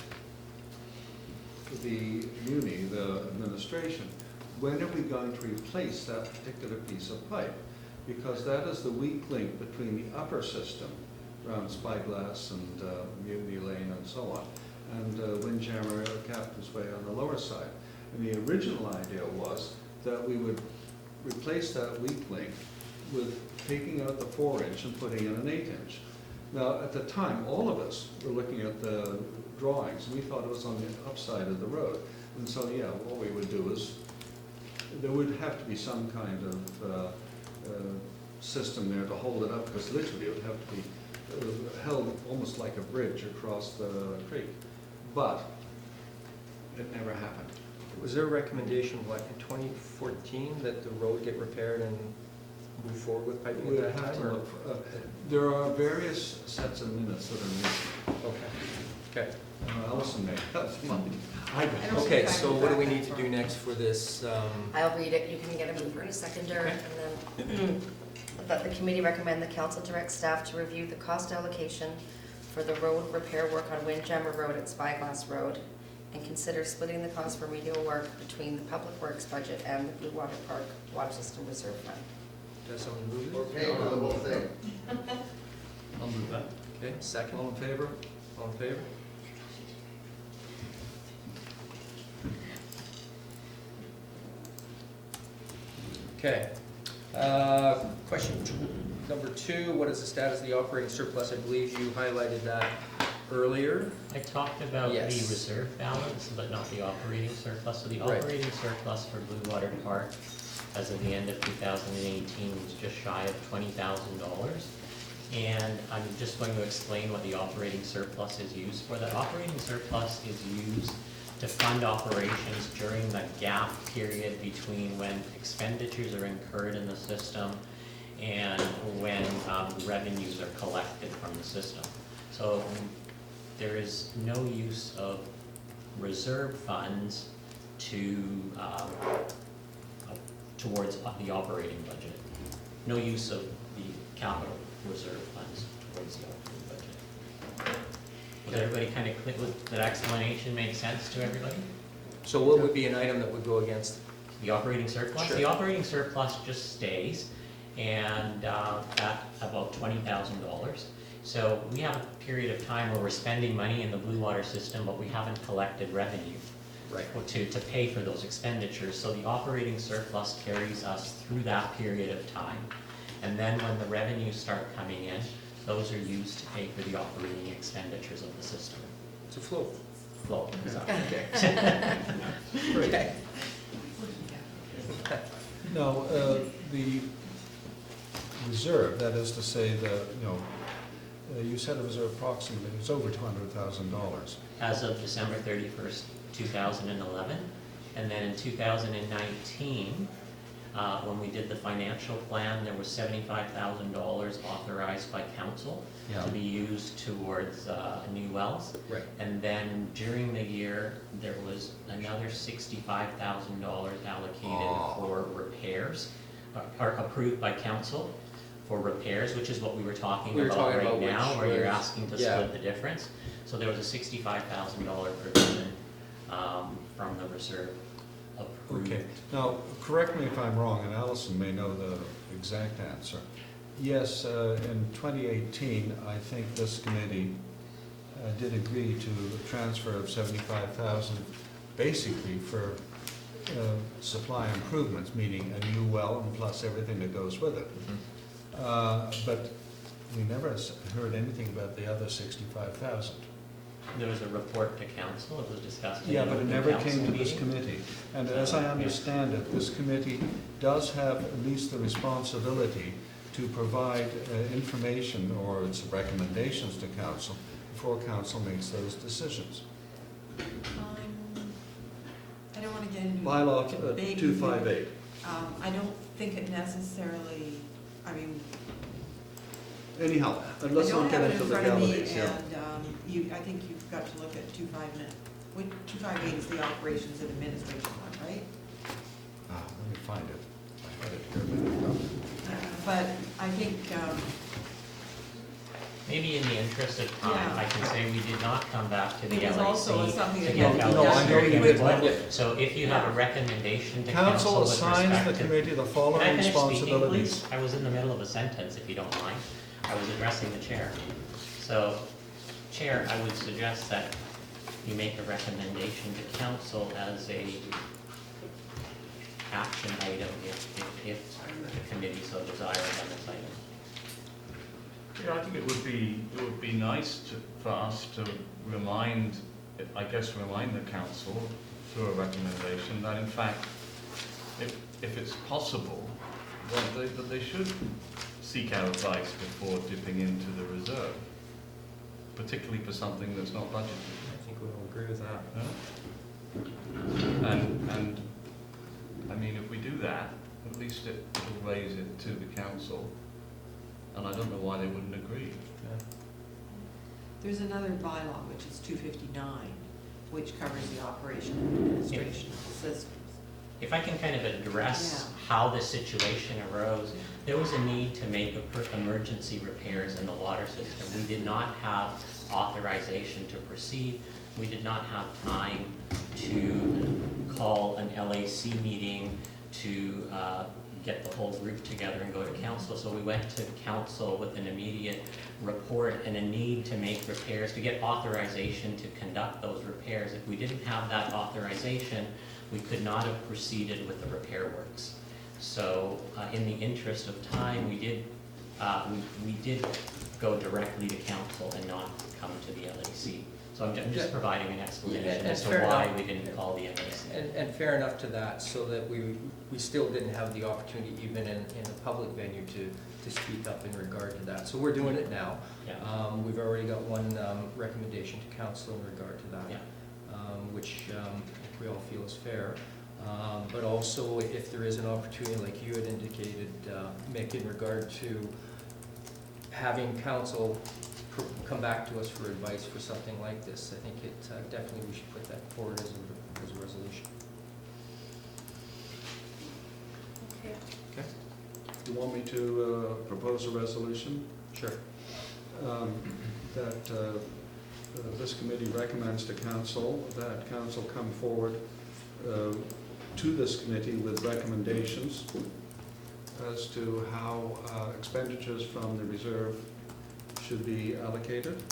the Muni, the administration, when are we going to replace that particular piece of pipe? Because that is the weak link between the upper system around Spyglass and Mutiny Lane and so on, and Windjammer Captain's Way on the lower side. And the original idea was that we would replace that weak link with taking out the 4-inch and putting in an 8-inch. Now, at the time, all of us were looking at the drawings, and we thought it was on the upside of the road. And so, yeah, what we would do is, there would have to be some kind of system there to hold it up, because literally it would have to be held almost like a bridge across the creek. But it never happened. Was there a recommendation, what, in 2014, that the road get repaired and move forward with piping We at would that have time? to or- look, there are various sets of minutes that are missing. Okay. Allison may have some. I don't. I don't Okay, think I so can what do we back need that to do far. next for this? I'll read it, you can get a mover and a seconder, and then, that the committee recommend the council direct staff to review the cost allocation for the road repair work on Windjammer Road at Spyglass Road, and consider splitting the cost for remedial work between the public works budget and the Bluewater Park Water System Reserve Fund. Does someone move We're it? paying for the whole thing. I'll move that. Okay, second. All in favor? All in favor? Okay. Question number 2, what is the status of the operating surplus? I believe you highlighted that earlier. I talked about the Yes. reserve balance, but not the operating surplus. So the Right. operating surplus for Bluewater Park, as of the end of 2018, was just shy of $20,000. And I'm just going to explain what the operating surplus is used for. The operating surplus is used to fund operations during the gap period between when expenditures are incurred in the system and when revenues are collected from the system. So there is no use of reserve funds towards the operating budget. No use of the capital reserve funds towards the operating budget. Was everybody kind of clear, would that explanation make sense to everybody? So what would be an item that would go against? The operating surplus? Sure. The operating surplus just stays, and at about $20,000. So we have a period of time where we're spending money in the Bluewater system, but we haven't collected revenue Right. to pay for those expenditures. So the operating surplus carries us through that period of time. And then when the revenues start coming in, those are used to pay for the operating expenditures of the system. It's a float. Flow. Okay. No, the reserve, that is to say, you said it was approximately, it's over $200,000. As of December 31st, 2011. And then in 2019, when we did the financial plan, there was $75,000 authorized by council Yeah. to be used towards new wells. Right. And then during the year, there was another $65,000 allocated for repairs, or approved by council for repairs, which is what we were talking We were about talking right about now, which where you're was- asking to yeah. split the difference. So there was a $65,000 provision from the reserve approved. Okay, now, correct me if I'm wrong, and Allison may know the exact answer. Yes, in 2018, I think this committee did agree to a transfer of 75,000, basically for supply improvements, meaning a new well and plus everything that goes with it. But we never heard anything about the other 65,000. There was a report to council, it was discussed in Yeah, an but it open never council came to this meeting. committee. And as I understand it, this committee does have at least the responsibility to provide information or its recommendations to council before council makes those decisions. I don't wanna get into. Bylaw debate. 258. I don't think it necessarily, I mean, Anyhow, I let's don't not have get it into in front of me, legalities, yeah. and I think you've got to look at 258 is the operations and administration one, right? Let me find it. I had it here a minute ago. But I think, Maybe in the interest of time, Yeah. I can say we did not come back to the It was also LAC something to that get had to be Bell's done very very input. quickly. So if you have a Yeah. recommendation to Council council with assigns the respect to. committee the Can I following finish speaking, responsibilities. please? I was in the middle of a sentence, if you don't mind. I was addressing the chair. So, Chair, I would suggest that you make a recommendation to council as a action item if the committee so desires on this item. Yeah, I think it would be nice for us to remind the council through a recommendation that in fact, if it's possible, that they should seek out advice before dipping into the reserve, particularly for something that's not budgeted. I think we'll agree with that. Yeah. And I mean, if we do that, at least it will raise it to the council, and I don't know why they wouldn't agree. there's another bylaw, which is 259, which covers the operation and administration systems. If I can kind of address how this situation arose, there was a need to make emergency repairs in the water system. We did not have authorization to proceed. We did not have time to call an LAC meeting to get the whole group together and go to council. So we went to council with an immediate report and a need to make repairs, to get authorization to conduct those repairs. If we didn't have that authorization, we could not have proceeded with the repair works. So in the interest of time, we did go directly to council and not come to the LAC. So I'm just providing an explanation as to fair why enough. we didn't call the LAC. And fair enough to that, so that we still didn't have the opportunity, even in a public venue, to speak up in regard to that. So we're doing it now. Yeah. We've already got one recommendation to council in regard to that, Yeah. which we all feel is fair. But also, if there is an opportunity, like you had indicated, Mick, in regard to having council come back to us for advice for something like this, I think it definitely we should put that forward as a resolution. Okay. Okay. Do you want me to propose a resolution? Sure. That this committee recommends to council that council come forward to this committee with recommendations as to how expenditures from the reserve should be allocated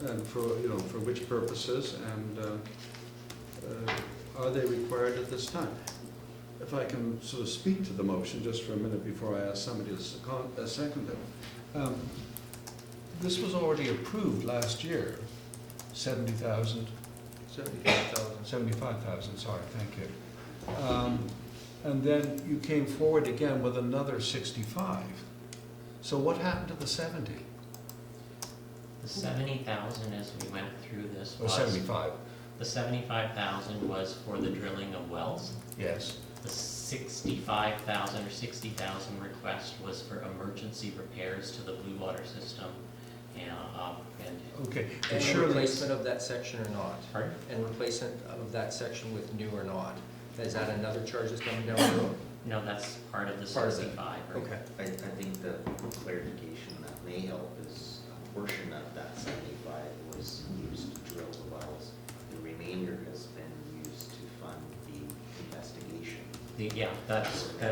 and for which purposes, and are they required at this time? If I can sort of speak to the motion just for a minute before I ask somebody to second it. This was already approved last year, 70,000. 75,000, sorry, thank you. And then you came forward again with another 65. So what happened to the 70? The 70,000 as we went through this Or was. 75? The 75,000 was for the drilling of wells. Yes. The 65,000 or 60,000 request was for emergency repairs to the Bluewater system. And Okay, but And surely, replacement of that section or not? pardon? And replacement of that section with new or not? Is that another charge that's coming down the road? No, that's part of the Part of it. 65, right? Okay. I think the clarification that may help is a portion of that 75 was used to drill the wells. The remainder has been used to fund the investigation. Yeah, that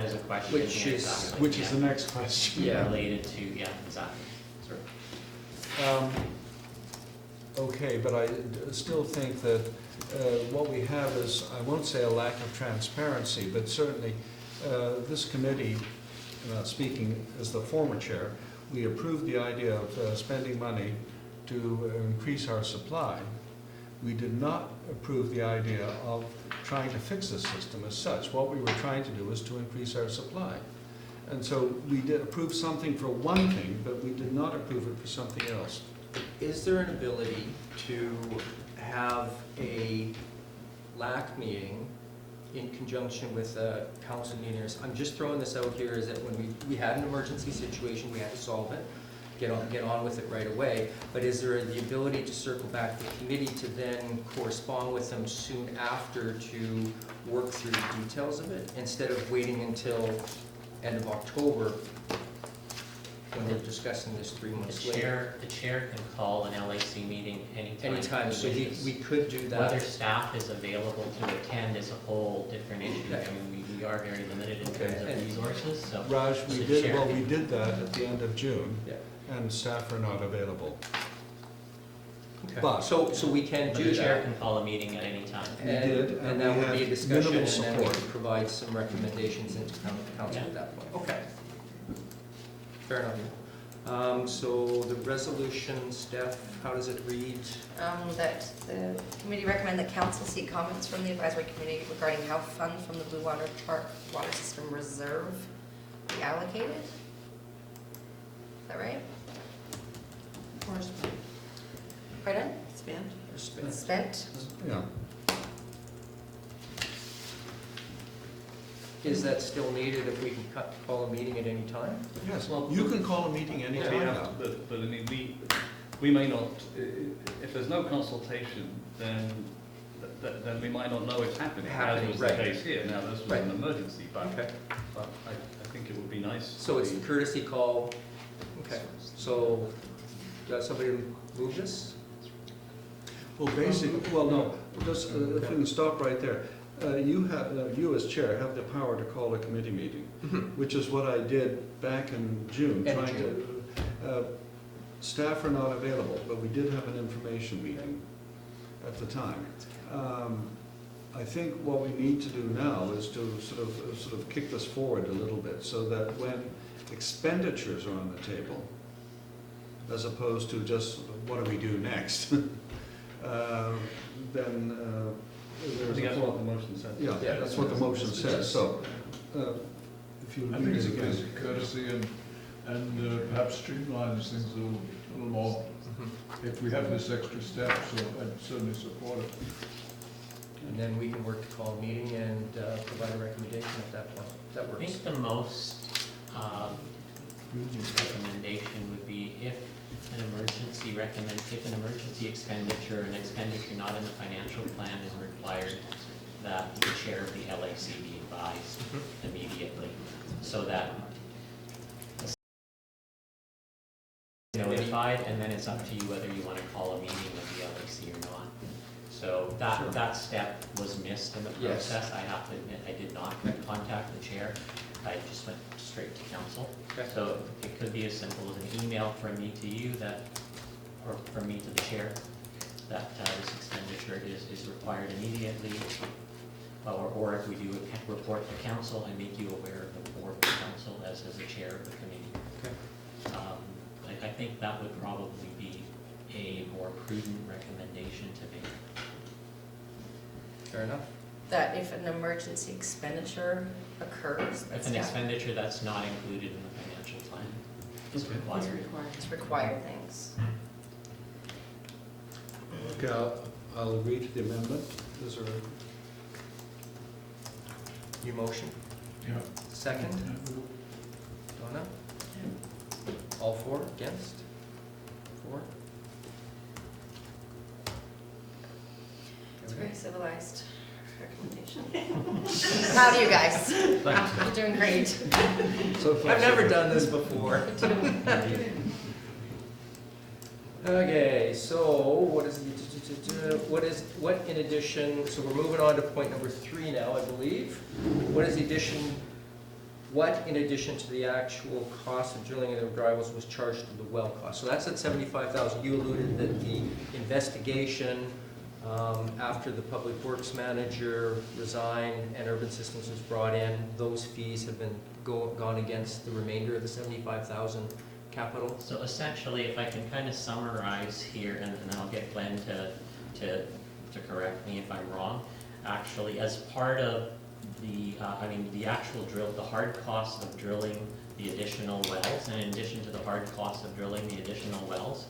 is a question. Which yeah, is- exactly, Which is yeah. the next question. Yeah. Related to, yeah, exactly. Sorry. Okay, but I still think that what we have is, I won't say a lack of transparency, but certainly this committee, speaking as the former chair, we approved the idea of spending money to increase our supply. We did not approve the idea of trying to fix the system as such. What we were trying to do was to increase our supply. And so we did approve something for one thing, but we did not approve it for something else. Is there an ability to have a LAC meeting in conjunction with a council meeting? I'm just throwing this out here, is that when we had an emergency situation, we had to solve it, get on with it right away, but is there the ability to circle back the committee to then correspond with them soon after to work through the details of it, instead of waiting until end of October when we're discussing this 3 months later? The chair can call an LAC meeting anytime. Anytime, he so wishes. we could do that. Whether staff is available to attend is a whole different issue. Okay. I mean, we are very limited in Okay. terms of And- resources, so. Raj, So we the did, chair well, can- we did that at the end of June, Yeah. and staff are not available. Okay. But- So we can But do the chair that. can call a meeting at any time. We did, and And that we would be a had discussion, minimal and then we support. could provide some recommendations into council at that point. Okay. Fair enough. So the resolution, Steph, how does it read? That the committee recommend that council seek comments from the advisory committee regarding how funds from the Bluewater Park Water System Reserve be allocated. Is that right? Or spent. Pardon? Spent. Or spend? Spent? Yeah. Is that still needed if we can call a meeting at any time? Yes, Well, you can call a meeting anytime Yeah, now. but I mean, we may not, if there's no consultation, then we might not know it's happening, as was the Right. case here. Now, this was Right. an emergency, but Okay. I think it would be nice. So it's a courtesy call. Okay. So, got somebody to move this? Well, basically, well, no, just, if we can stop right there. You as chair have the power to call a committee meeting, which is what I did back in June, End of trying to, staff are not available, but we did have an information meeting at the time. I think what we need to do now is to sort of kick this forward a little bit, so that when expenditures are on the table, as opposed to just what do we do next, then I there's think a that's what the motion said. yeah, that's what the motion says, so, if you I read think it it's again. basic courtesy and perhaps streamlines things a little more if we have this extra step, so I'd certainly support it. And then we can work to call a meeting and provide a recommendation at that point. That I works. think the most recommendation would be if an emergency expenditure, an expenditure not in the financial plan is required, that the chair of the LAC be advised immediately, so that notified, and then it's up to you whether you want to call a meeting with the LAC or not. So that step was missed in the Yes. process. I have to admit, I did not contact the chair. I just went straight to council. Okay. So it could be as simple as an email from me to you that, or from me to the chair, that this expenditure is required immediately. Or if we do a report to council, I make you aware of the report to council as the chair of the committee. Okay. I think that would probably be a more prudent recommendation to make. Fair enough. That if an emergency expenditure occurs, If that's an got- expenditure that's not included in the financial plan is Okay. required. it's required things. Okay, I'll agree to the amendment. Is there, New motion. Yeah. Second. Donna? All for, against? 4? It's very civilized. recommendation. Proud of you guys. You're doing great. So far, I've so never good. done this before. Okay, so what in addition, so we're moving on to point number 3 now, I believe. What in addition to the actual cost of drilling the dry wells was charged to the well cost? So that's at $75,000. You alluded that the investigation after the public works manager resigned and urban systems was brought in, those fees have been gone against the remainder of the $75,000 capital? So essentially, if I can kind of summarize here, and I'll get Glenn to correct me if I'm wrong. Actually, as part of the, the actual drill, the hard cost of drilling the additional wells, and in addition to the hard cost of drilling the additional wells,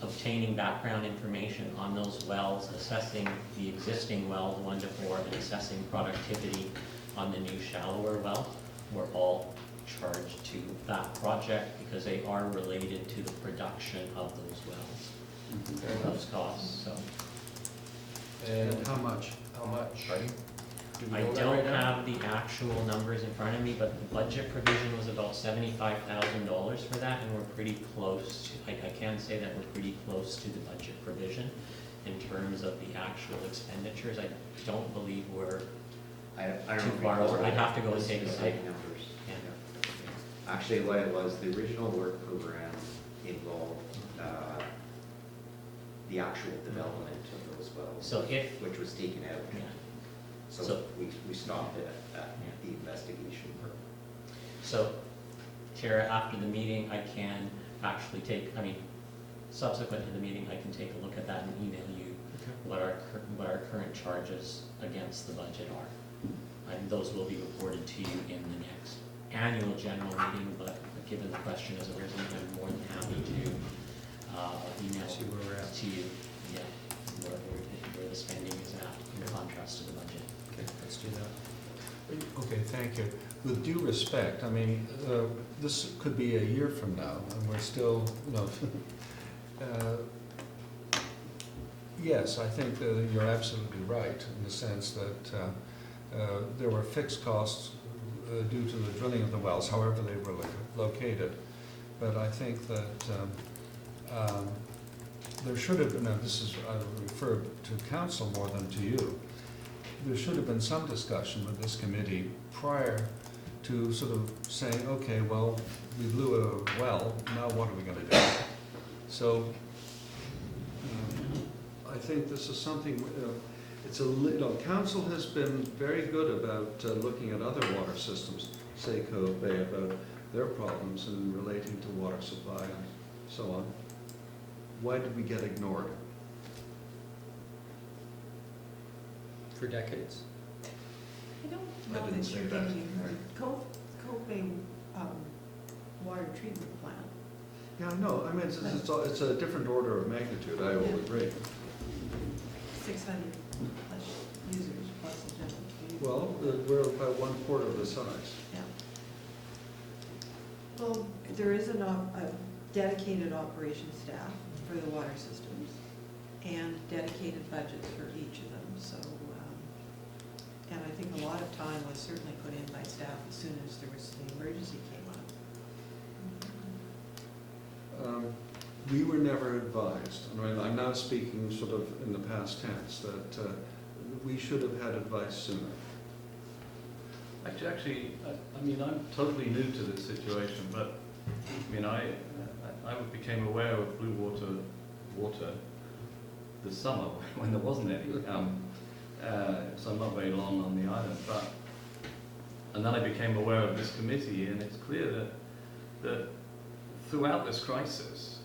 obtaining background information on those wells, assessing the existing wells 1 to 4, and assessing productivity on the new shallower well, were all charged to that project because they are related to the production of those wells, those costs, so. And how much? How much? Pardon? Do we I know that don't right now? have the actual numbers in front of me, but the budget provision was about $75,000 for that, and we're pretty close to, I can say that we're pretty close to the budget provision in terms of the actual expenditures. I don't believe we're, I don't Too far recall over. I'd have to go and the take a specific look. numbers. Yeah. Yeah. Actually, what it was, the original work program involved the actual development of those wells, so if, which was taken out. yeah. So So- we stopped it at the investigation. So, Tara, after the meeting, I can actually subsequent to the meeting, I can take a look at that and email you what our current charges against the budget are. And those will be reported to you in the next annual general meeting, but given the question has arisen, I'm more than happy to email See where we're at. to you, yeah, where the spending is at in contrast to the budget. Okay, let's do that. Okay, thank you. With due respect, I mean, this could be a year from now, and we're still, yes, I think you're absolutely right in the sense that there were fixed costs due to the drilling of the wells, however they were located. But I think that there should have been, I refer to council more than to you, there should have been some discussion with this committee prior to sort of saying, okay, well, we blew a well, now what are we gonna do? So, I think this is something, council has been very good about looking at other water systems, say Cove Bay, about their problems in relating to water supply and so on. Why did we get ignored? For decades. I don't I know didn't that say you're that. getting ignored. Cove Bay water treatment plant. Yeah, no, I mean, it's a different order of magnitude, I will agree. 600 plus users plus the general community. Well, we're about 1/4 of the size. Yeah. Well, there is a dedicated operations staff for the water systems and dedicated budgets for each of them, so, and I think a lot of time was certainly put in by staff as soon as the emergency came up. We were never advised, I mean, I'm now speaking sort of in the past tense, that we should have had advice sooner. Actually, I'm totally new to this situation, but, I became aware of Bluewater water this summer when there wasn't any. So I'm not very long on the island, and then I became aware of this committee, and it's clear that throughout this crisis,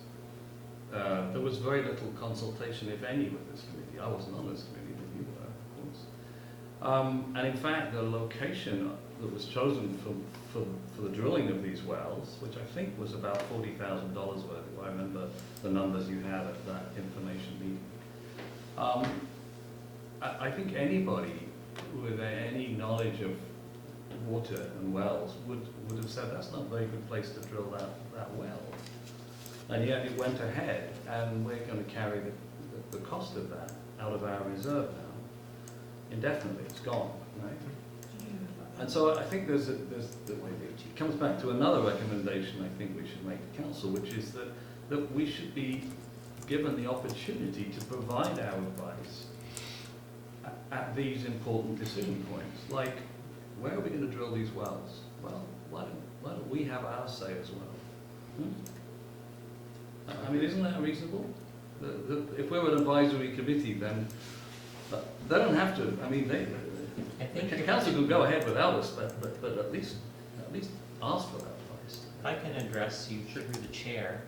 there was very little consultation, if any, with this committee. I wasn't on this committee, but you were, of course. And in fact, the location that was chosen for the drilling of these wells, which I think was about $40,000 worth, if I remember the numbers you had at that information meeting. I think anybody with any knowledge of water and wells would have said that's not a very good place to drill that well. And yet it went ahead, and we're going to carry the cost of that out of our reserve indefinitely, it's gone, right? And so I think it comes back to another recommendation I think we should make to council, which is that we should be given the opportunity to provide our advice at these important decision points, like where are we going to drill these wells? Well, why don't we have our say as well? I mean, isn't that reasonable? If we're an advisory committee, then they don't have to. I mean, I think the council could go ahead without us, but at least ask for that advice. if I can address you through the chair,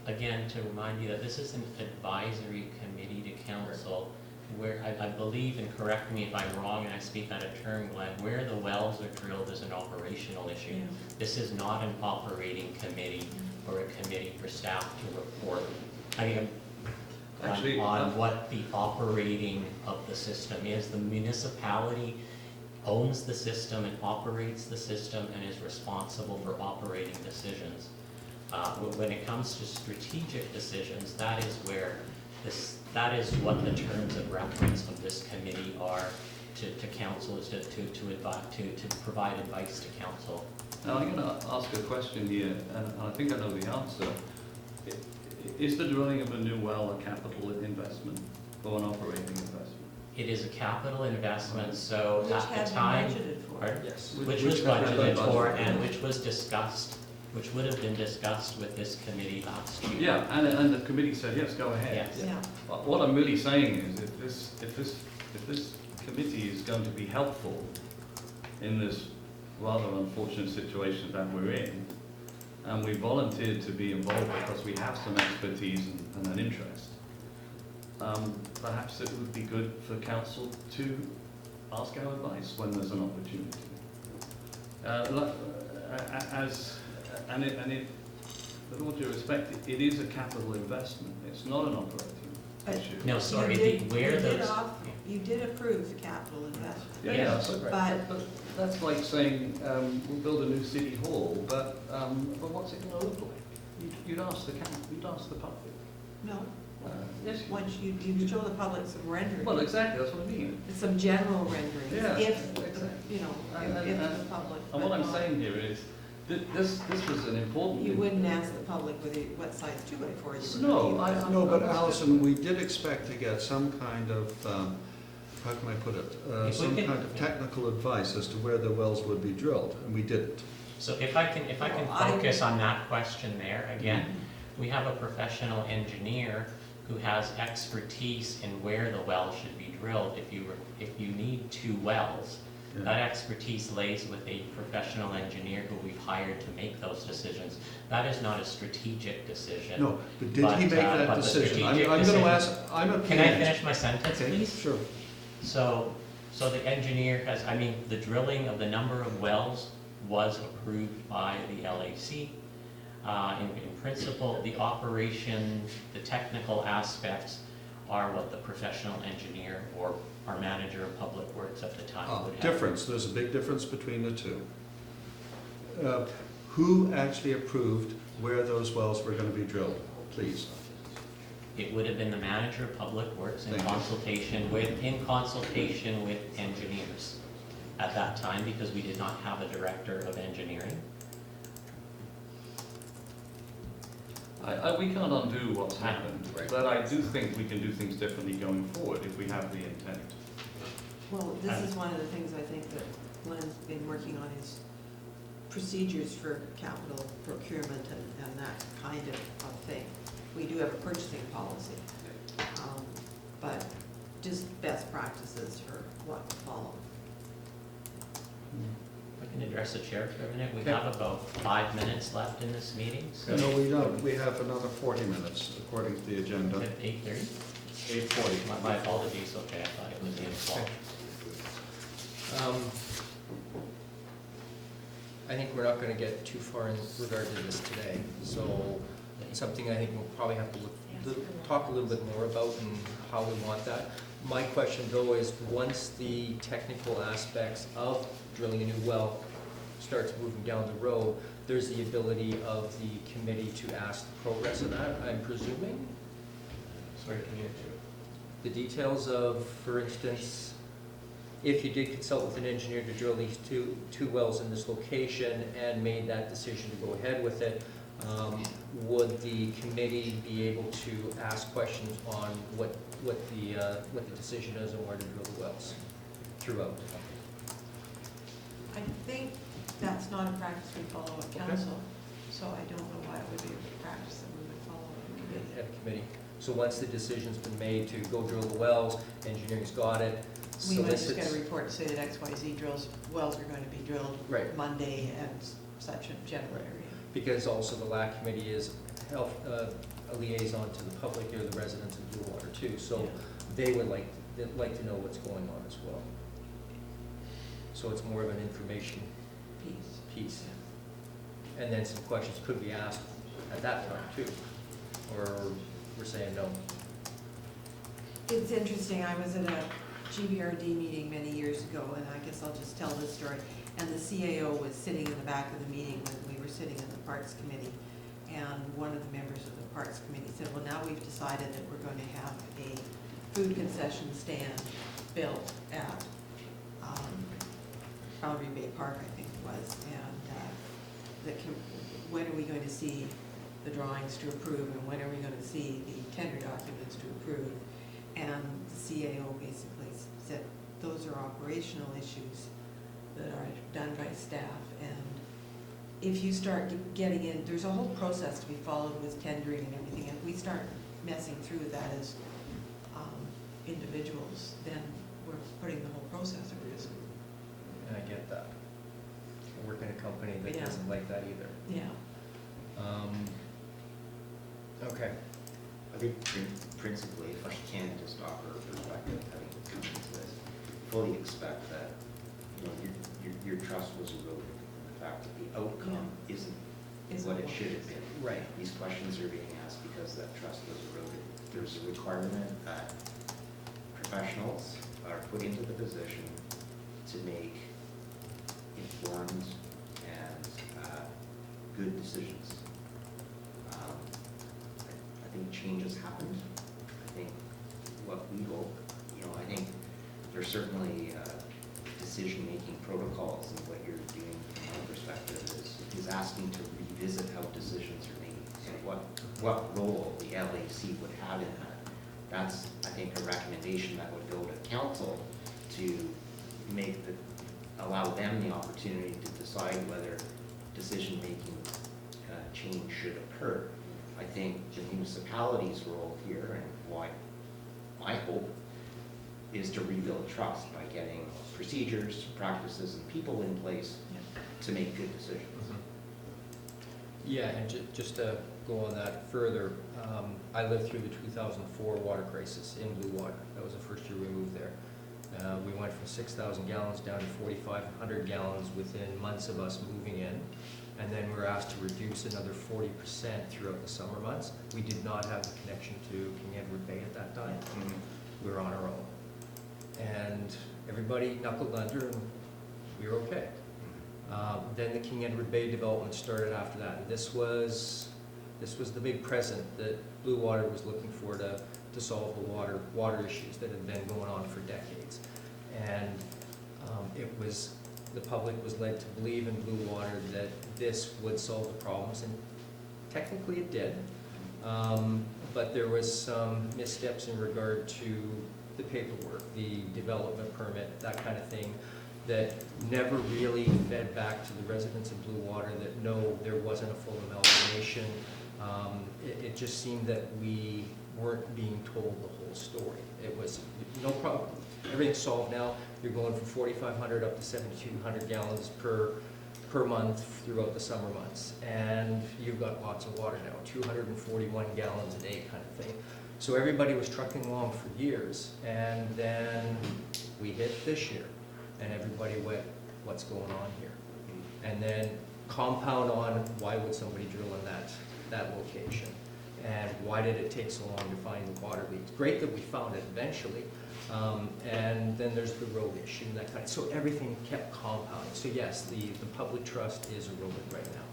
again, to remind you that this is an advisory committee to council, where I believe, and correct me if I'm wrong and I speak out of turn, Glenn, where the wells are drilled is an operational issue. Yeah. This is not an operating committee or a committee for staff to report. Actually, on what the operating of the system is. The municipality owns the system and operates the system and is responsible for operating decisions. When it comes to strategic decisions, that is what the terms of reference of this committee are to council, is to provide advice to council. Now I'm going to ask a question here, and I think I know the answer. Is the drilling of a new well a capital investment or an operating investment? It is a capital investment, so Which at had the been time, budgeted for. pardon? Yes. Which was budgeted for and which was discussed, which would have been discussed with this committee last year. Yeah, and the committee said, yes, go ahead. Yes. Yeah. What I'm really saying is, if this committee is going to be helpful in this rather unfortunate situation that we're in, and we volunteered to be involved because we have some expertise and an interest, perhaps it would be good for council to ask our advice when there's an opportunity. With all due respect, it is a capital investment. It's not an operating issue. No, sorry, You did approve the capital investment. Yeah, Yes. but that's like saying we'll build a new city hall, but what's it going to look like? You'd ask the public. No, Yes. once you show the public some rendering. Well, exactly. That's what I mean. Some general renderings, Yeah, if, exactly. you know, And- if and- the public. And what but I'm not- saying here is that this was an important. You wouldn't ask the public what size 2x4 you were. No, gonna use. no, but Alison, we did expect to get some kind of, how can I put it? If we Some can- kind of technical advice as to where the wells would be drilled, and we didn't. So if I can focus on that question there, again, we have a professional engineer who has expertise in where the well should be drilled. If you need 2 wells, Yeah. that expertise lays with a professional engineer who we've hired to make those decisions. That is not a strategic decision. No, but did he make that but the decision? I'm strategic going to decision- ask, I'm a. Can I finish my sentence, Okay, please? sure. So the engineer has, the drilling of the number of wells was approved by the LAC. In principle, the operation, the technical aspects are what the professional engineer or our manager of public works at the time would have. Difference, there's a big difference between the two. Who actually approved where those wells were going to be drilled, please? It would have been the manager of public works in Thank you. consultation with engineers at that time, because we did not have a director of engineering. We can't undo what's happened, Right. but I do think we can do things differently going forward if we have the intent. Well, this is one of the things I think that Glen's been working on, is procedures for capital procurement and that kind of thing. We do have a purchasing policy, but just best practices for what to follow. I can address the chair for a minute. We Okay. have about 5 minutes left in this meeting, so No, we don't. We have another 40 minutes according to the agenda. at 8:30. 8:40. My apologies, okay, I thought it was the o'clock. I think we're not gonna get too far in regard to this today, so it's something I think we'll probably have to talk a little bit more about and how we want that. My question though is, once the technical aspects of drilling a new well starts moving down the road, there's the ability of the committee to ask the progress of that, I'm presuming? Sorry, can you? The details of, for instance, if you did consult with an engineer to drill these two wells in this location and made that decision to go ahead with it, would the committee be able to ask questions on what the decision is and where to drill the wells throughout? I think that's not a practice we follow at council, so I don't know why it would be a practice that we would follow in committee. At a committee. So once the decision's been made to go drill the wells, engineering's got it, We might just solicits. get a report to say that XYZ wells are going to be drilled Right. Monday and such a general area. Because also the LAC committee is a liaison to the public or the residents of Bluewater too. So Yeah. they would they'd like to know what's going on as well. So it's more of an information piece. And then some questions could be asked at that time too. Or we're saying no. It's interesting, I was at a GBRD meeting many years ago, and I guess I'll just tell this story. And the CAO was sitting in the back of the meeting when we were sitting in the Parks Committee. And one of the members of the Parks Committee said, well, now we've decided that we're going to have a food concession stand built at Boundary Bay Park, I think it was. And when are we going to see the drawings to approve, and when are we going to see the tender documents to approve? And the CAO basically said, those are operational issues that are done by staff, and if you start getting in, there's a whole process to be followed with tendering and everything, and if we start messing through that as individuals, then we're putting the whole process at risk. And I get that. I work in a company that Yeah. doesn't like that either. Yeah. Okay. I think principally, if I can just offer a perspective, having come into this, fully expect that, your trust was eroded, and the fact that the outcome isn't what it should have been. Right. These questions are being asked because that trust was eroded. There's a requirement that professionals are put into the position to make informed and good decisions. I think change has happened. I think what we hope, I think there's certainly decision-making protocols, and what you're doing from my perspective is asking to revisit how decisions are made. So what role the LAC would have in that. That's, I think, a recommendation that would go to council to allow them the opportunity to decide whether decision-making change should occur. I think the municipality's role here, and why my hope, is to rebuild trust by getting procedures, practices, and people in place to make good decisions. Yeah, and just to go on that further, I lived through the 2004 water crisis in Bluewater. That was the first year we moved there. We went from 6,000 gallons down to 4,500 gallons within months of us moving in. And then we were asked to reduce another 40% throughout the summer months. We did not have the connection to King Edward Bay at that time. We were on our own. And everybody knuckled under, and we were okay. Then the King Edward Bay development started after that. And this was the big present that Bluewater was looking for to solve the water issues that had been going on for decades. And the public was led to believe in Bluewater that this would solve the problems, and technically it did. But there was some missteps in regard to the paperwork, the development permit, that kind of thing, that never really fed back to the residents of Bluewater that no, there wasn't a full amalgamation. It just seemed that we weren't being told the whole story. It was no problem. Everything's solved now. You're going from 4,500 up to 7,200 gallons per month throughout the summer months. And you've got lots of water now, 241 gallons a day kind of thing. So everybody was trucking along for years, and then we hit this year, and everybody went, what's going on here? And then compound on, why would somebody drill in that location? And why did it take so long to find the water leaks? Great that we found it eventually. And then there's the road issue and that kind of, so everything kept compounding. So yes, the public trust is eroded right now.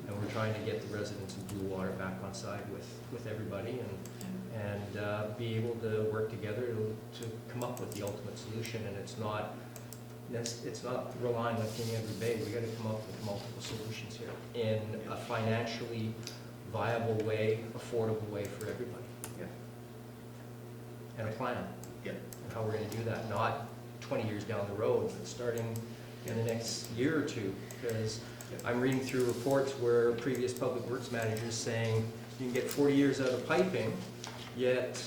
And we're trying to get the residents of Bluewater back on side with everybody and be able to work together to come up with the ultimate solution. And it's not it's not relying on any other bay. We gotta come up with multiple solutions here in a financially viable way, affordable way for everybody. Yeah. And a plan. Yeah. And how we're gonna do that, not 20 years down the road, but starting in the next year or two. Because I'm reading through reports where previous public works managers saying you can get 40 years out of piping, yet,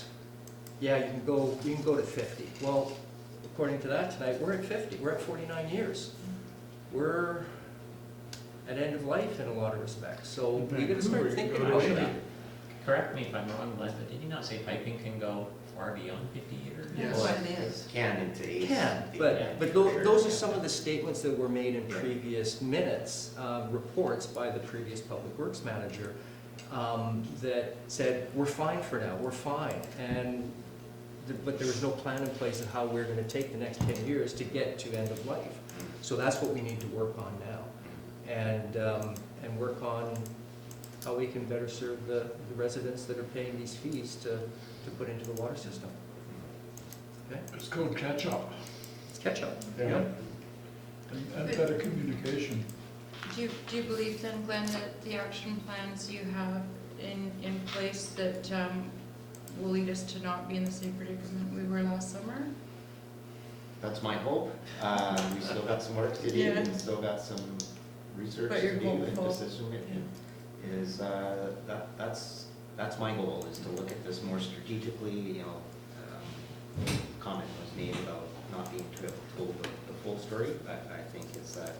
yeah, you can go to 50. Well, according to that tonight, we're at 50. We're at 49 years. We're at end of life in a lot of respects. So we gotta start thinking about that. Correct me if I'm wrong, Glenn, but did you not say piping can go far beyond 50 years? That's what it is. Can in today's. Can, but those are some of the statements that were made in previous minutes, reports by the previous public works manager, that said, we're fine for now, we're fine. But there was no plan in place of how we're gonna take the next 10 years to get to end of life. So that's what we need to work on now. And work on how we can better serve the residents that are paying these fees to put into the water system. Okay? It's called catch-up. It's catch up. Yeah. And better communication. Do you believe then, Glenn, that the action plans you have in place that will lead us to not be in the same predicament we were last summer? That's my hope. We still got some work to do, Yeah. and still got some research But to you're do and hopeful. decision making. Is, that's my goal, is to look at this more strategically, you know. Comment was made about not being told the full story, but I think it's that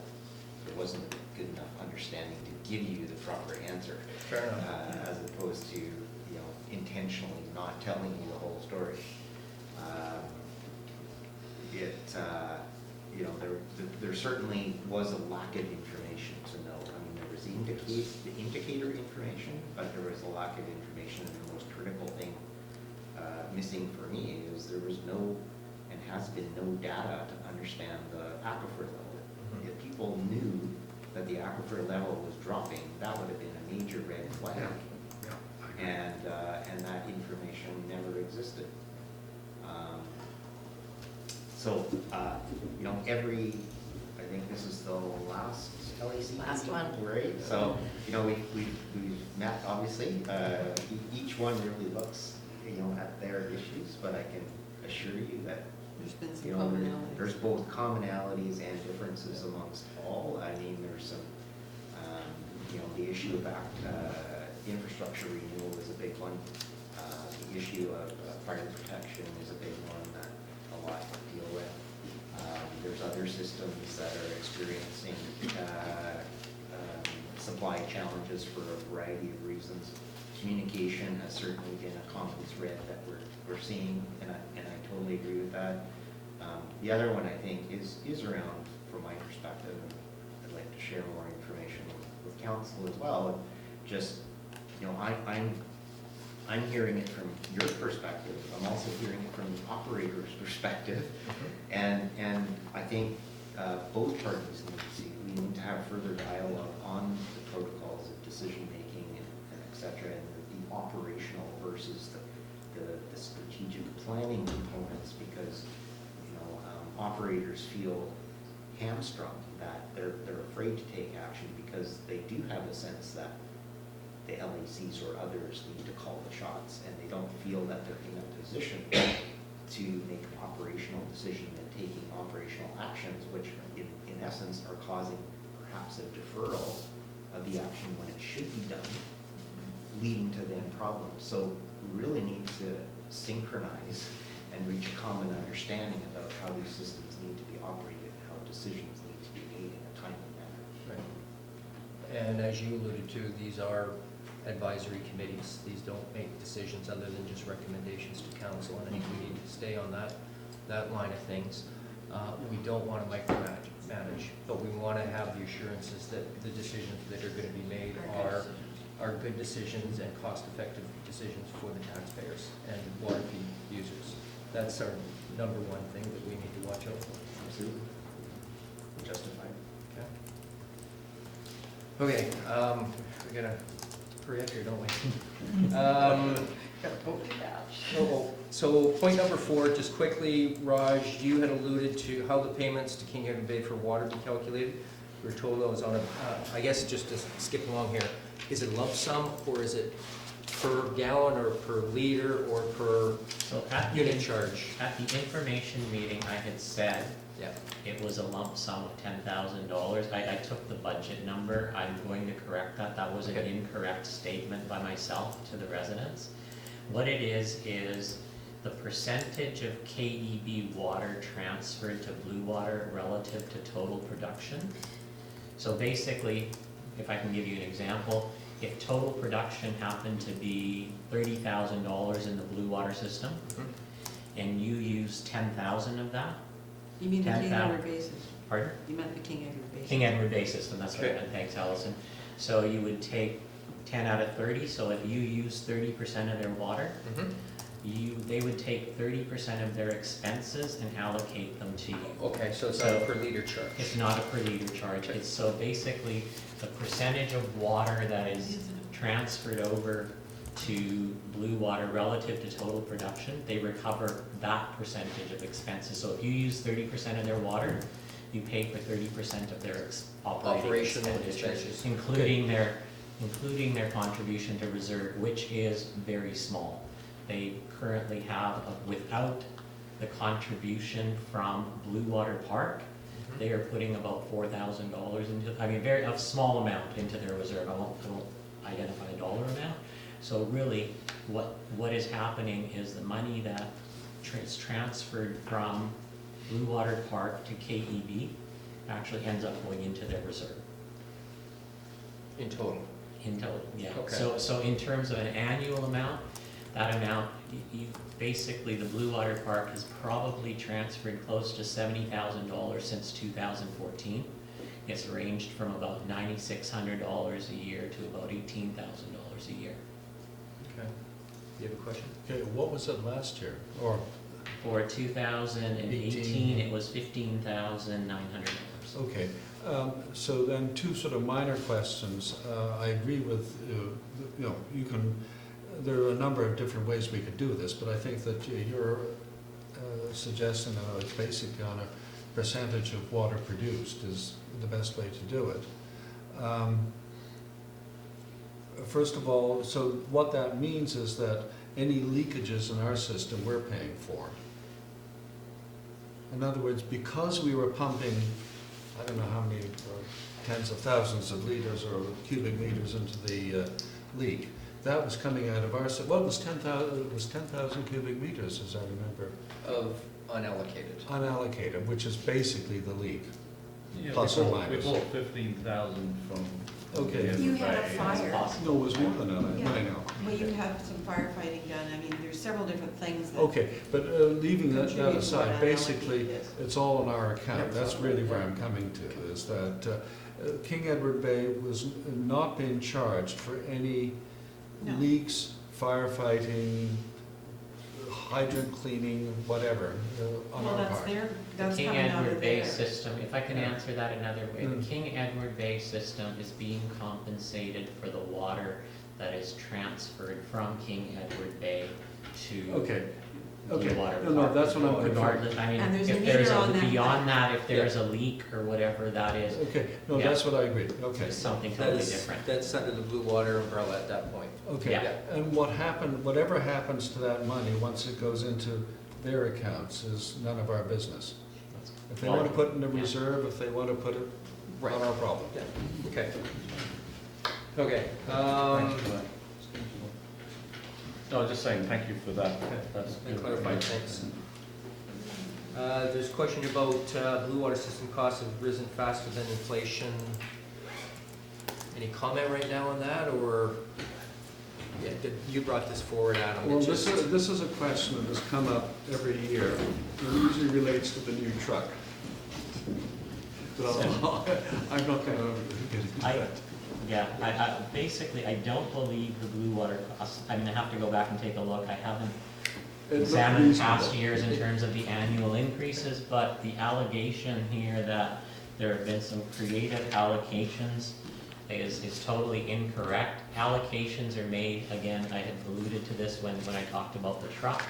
there wasn't a good enough understanding to give you the proper answer. Fair enough. As opposed to, you know, intentionally not telling you the whole story. You know, there certainly was a lack of information to know. I mean, there was the indicator information, but there was a lack of information, and the most critical thing missing for me is there was no, and has been no data to understand the aquifer level. If people knew that the aquifer level was dropping, that would have been a major red flag. And that information never existed. You know, I think this is the last LAC. Last one. Right, so, you know, we've met, obviously, each one really looks, you know, at their issues, but I can assure you that, There's been some you know, commonalities. there's both commonalities and differences amongst all. I mean, there's some, you know, the issue of infrastructure renewal is a big one. The issue of fire protection is a big one that a lot deal with. There's other systems that are experiencing supply challenges for a variety of reasons. Communication has certainly been a common thread that we're seeing, and I totally agree with that. The other one, I think, is around, from my perspective, and I'd like to share more information with council as well. Just, you know, I'm hearing it from your perspective. I'm also hearing it from the operator's perspective, and I think both parties we need to have further dialogue on the protocols of decision making and et cetera, and the operational versus the strategic planning components, because, you know, operators feel hamstrung, that they're afraid to take action because they do have a sense that the LACs or others need to call the shots, and they don't feel that they're in a position to make operational decision and taking operational actions, which in essence are causing perhaps a deferral of the action when it should be done, leading to then problems. So we really need to synchronize and reach a common understanding about how these systems need to be operated and how decisions need to be made in a timely manner. Right. And as you alluded to, these are advisory committees. These don't make decisions other than just recommendations to council, and I think we need to stay on that line of things. We don't want to micromanage, but we want to have the assurances that the decisions that are going to be made are good decisions and cost-effective decisions for the taxpayers and water fee users. That's our number one thing that we need to watch out for. Absolutely. Justified. Okay, we gotta hurry up here, don't we? So point number 4, just quickly, Raj, you had alluded to how the payments to King Edward Bay for water be calculated. We were told that was on a, I guess just to skip along here, is it lump sum or is it per gallon or per liter or per So at the, unit charge? at the information meeting, I had said Yeah. it was a lump sum of $10,000. I took the budget number, I'm going to correct that, that was an Okay. incorrect statement by myself to the residents. What it is the percentage of KEB water transferred to Bluewater relative to total production. So basically, if I can give you an example, if total production happened to be $30,000 in the Bluewater system, and you use 10,000 of that, You mean the King 10,000. Edward basis? pardon? You meant the King Edward basis? King Edward Bay system, that's what I Okay. meant, thanks Allison. So you would take 10 out of 30, so if you use 30% of their water, they would take 30% of their expenses and allocate them to you. Okay, so it's not a per liter charge. It's not a per liter charge, it's so basically the percentage of water that is transferred over to Bluewater relative to total production, they recover that percentage of expenses. So if you use 30% of their water, you pay for 30% of their operating Operational expenditures, expenses. including their contribution to reserve, which is very small. They currently have, without the contribution from Bluewater Park, they are putting about $4,000 into, a small amount into their reserve. I won't identify a dollar amount. So really, what is happening is the money that is transferred from Bluewater Park to KEB actually ends up going into their reserve. In total? In total, yeah. Okay. So in terms of an annual amount, that amount, basically the Bluewater Park has probably transferred close to $70,000 since 2014. It's ranged from about $9,600 a year to about $18,000 a year. Okay. You have a question? Okay, what was it last year? Or, For 2018, it was $15,900. okay, so then two sort of minor questions. I agree with, you can, there are a number of different ways we could do this, but I think that you're suggesting that it's basically on a percentage of water produced is the best way to do it. First of all, so what that means is that any leakages in our system we're paying for. In other words, because we were pumping, I don't know how many, tens of thousands of liters or cubic meters into the leak, that was coming out of our, well, it was 10,000 cubic meters, as I remember. Of unallocated. Unallocated, which is basically the leak. Yeah, Plus we or bought- minus. We bought 15,000 from. Okay. You had a Bay. fire. No, it was more than that, Yeah. I know. Well, you have some firefighting done, I mean, there's several different things that. Okay, but leaving that Contribute to aside, what basically, unallocated is. it's all on our account. Yep. That's really where I'm coming to, is that King Edward Bay was not being charged for any No. leaks, firefighting, hydrant cleaning, whatever, on Well, our that's part. their, The that's King coming out Edward of Bay there. system, if I can Yeah. answer that another way, Mm. the King Edward Bay system is being compensated for the water that is transferred from King Edward Bay to Okay, okay. Bluewater No, no, Park. that's what I'm confirming. Regardless, I mean, And there's a if there's meter on that beyond that, if Yeah. there's a leak or whatever that is, Okay, no, Yeah. that's what I agree, okay. it's something That totally is, different. that's under the Bluewater umbrella at that point. Okay, Yeah. and whatever happens to that money, once it goes into their accounts, is none of our business. If they want to put it in a Yeah. reserve, if they want to put it, Right. not our problem. Yeah, okay. Okay, Thank you for that. No, I was just saying, thank you for that. That's and good. clarified, thanks. There's a question about Bluewater system costs have risen faster than inflation. Any comment right now on that, or, yeah, you brought this forward, Adam. Well, It this just- is a question that has come up every year. It usually relates to the new truck. So, I'm not going to get into I- that. Yeah, basically, I don't believe the Bluewater costs, I mean, I have to go back and take a look, I haven't It looked examined past reasonable. years in terms of the annual increases, but the allegation here that there have been some creative allocations is totally incorrect. Allocations are made, again, I had alluded to this when I talked about the truck.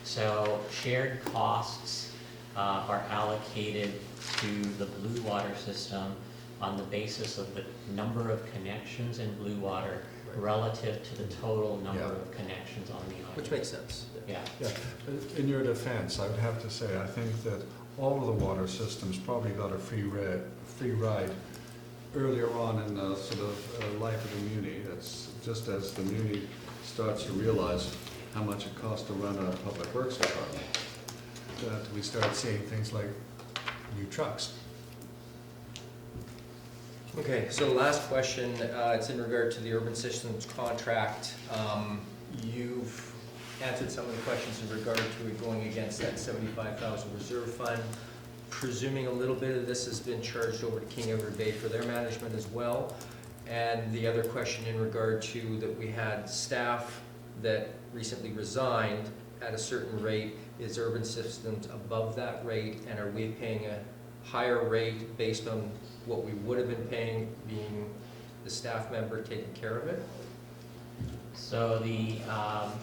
So shared costs are allocated to the Bluewater system on the basis of the number of connections in Bluewater relative to the total number of connections on the island. Which makes sense. Yeah. Yeah, in your defense, I would have to say, I think that all of the water systems probably got a free ride earlier on in the sort of life of the Muni. It's just as the Muni starts to realize how much it costs to run a public works department, that we start seeing things like new trucks. Okay, so last question, it's in regard to the urban systems contract. You've answered some of the questions in regard to it going against that 75,000 reserve fund. Presuming a little bit of this has been charged over to King Edward Bay for their management as well. And the other question in regard to that we had staff that recently resigned at a certain rate, is urban systems above that rate, and are we paying a higher rate based on what we would have been paying, being the staff member taking care of it? So the,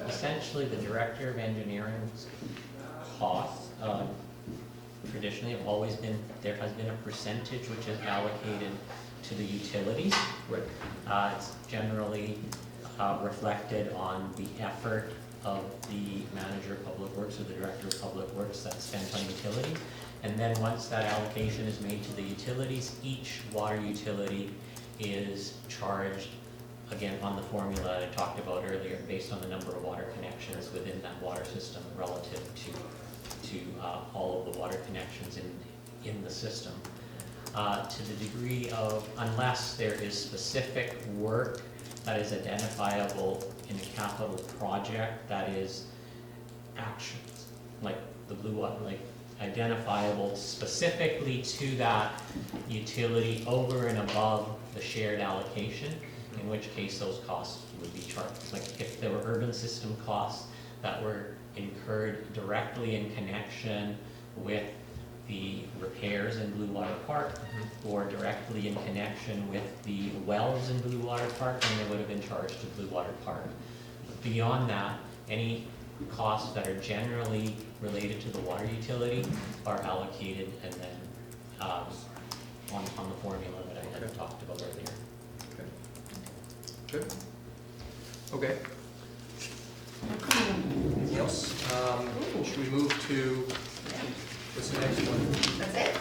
essentially the director of engineering's costs, traditionally have always been, there has been a percentage which is allocated to the utilities. Right. It's generally reflected on the effort of the manager of public works or the director of public works that's spent on utilities. And then once that allocation is made to the utilities, each water utility is charged, again, on the formula I talked about earlier, based on the number of water connections within that water system relative to all of the water connections in the system. To the degree of, unless there is specific work that is identifiable in a capital project that is actions, like the Bluewater, like identifiable specifically to that utility over and above the shared allocation, in which case those costs would be charged. Like if there were urban system costs that were incurred directly in connection with the repairs in Bluewater Park, or directly in connection with the wells in Bluewater Park, then they would have been charged to Bluewater Park. Beyond that, any costs that are generally related to the water utility are allocated and then on the formula that I had talked about earlier. Good. Okay. Anything else? Should we move to, what's the next one? That's it?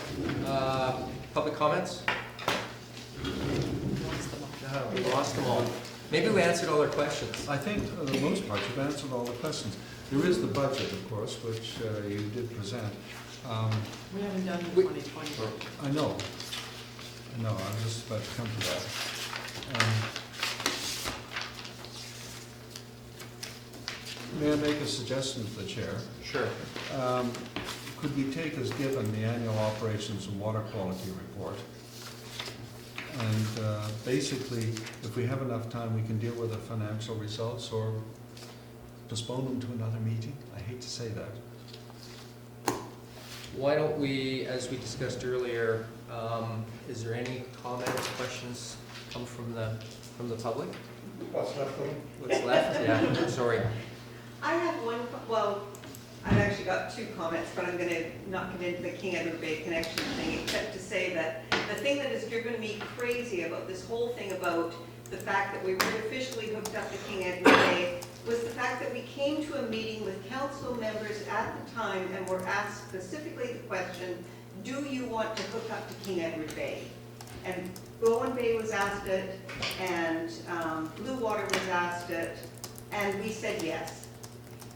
Public comments? We lost them all. Maybe we answered all their questions. I think for the most part you've answered all the questions. There is the budget, of course, which you did present. We haven't done the 2020. I know, I'm just about to come to that. May I make a suggestion to the chair? Sure. Could we take as given the annual operations and water quality report? And basically, if we have enough time, we can deal with the financial results or postpone them to another meeting. I hate to say that. Why don't we, as we discussed earlier, is there any comments, questions come from the public? What's left of them? What's left? Yeah, sorry. I have one, well, I've actually got two comments, but I'm gonna not get into the King Edward Bay connection thing, except to say that the thing that has driven me crazy about this whole thing about the fact that we were officially hooked up to King Edward Bay was the fact that we came to a meeting with council members at the time and were asked specifically the question, do you want to hook up to King Edward Bay? And Bowen Bay was asked it, and Bluewater was asked it, and we said yes.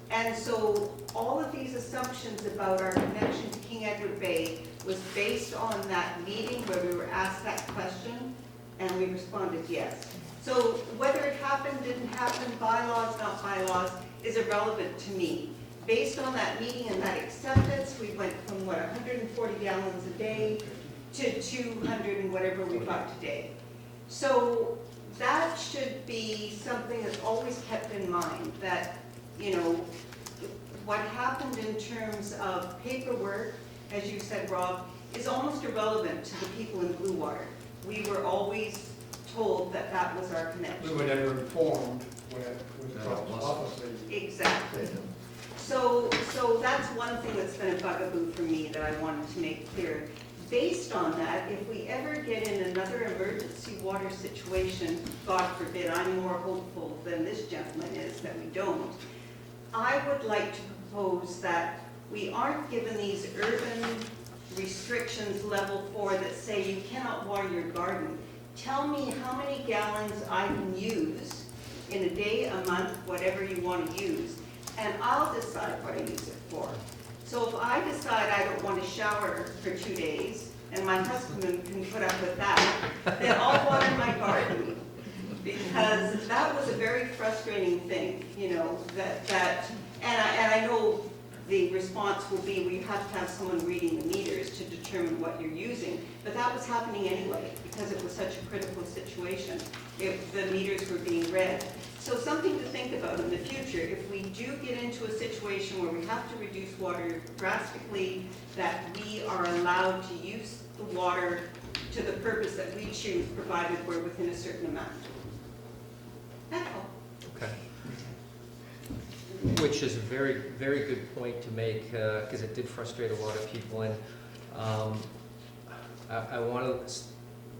And so all of these assumptions about our connection to King Edward Bay was based on that meeting where we were asked that question, and we responded yes. So whether it happened, didn't happen, bylaws, not bylaws, is irrelevant to me. Based on that meeting and that acceptance, we went from, 140 gallons a day to 200 and whatever we've got today. So that should be something that's always kept in mind, that, what happened in terms of paperwork, as you said, Rob, is almost irrelevant to the people in Bluewater. We were always told told that that was our connection. We were never informed when it was Yeah, dropped it off of the. Exactly. So that's one thing that's been a bugaboo for me that I wanted to make clear. Based on that, if we ever get in another emergency water situation, God forbid, I'm more hopeful than this gentleman is that we don't, I would like to propose that we aren't given these urban restrictions level 4 that say you cannot water your garden. Tell me how many gallons I can use in a day, a month, whatever you want to use, and I'll decide what I use it for. So if I decide I don't want to shower for 2 days, and my husband can put up with that, then I'll water my garden. Because that was a very frustrating thing, you know, and I know the response will be, we have to have someone reading the meters to determine what you're using, but that was happening anyway, because it was such a critical situation. If the meters were being read. So something to think about in the future, if we do get into a situation where we have to reduce water drastically, that we are allowed to use the water to the purpose that we choose, provided we're within a certain amount. That's all. Okay. Which is a very, very good point to make, because it did frustrate a lot of people, and I want to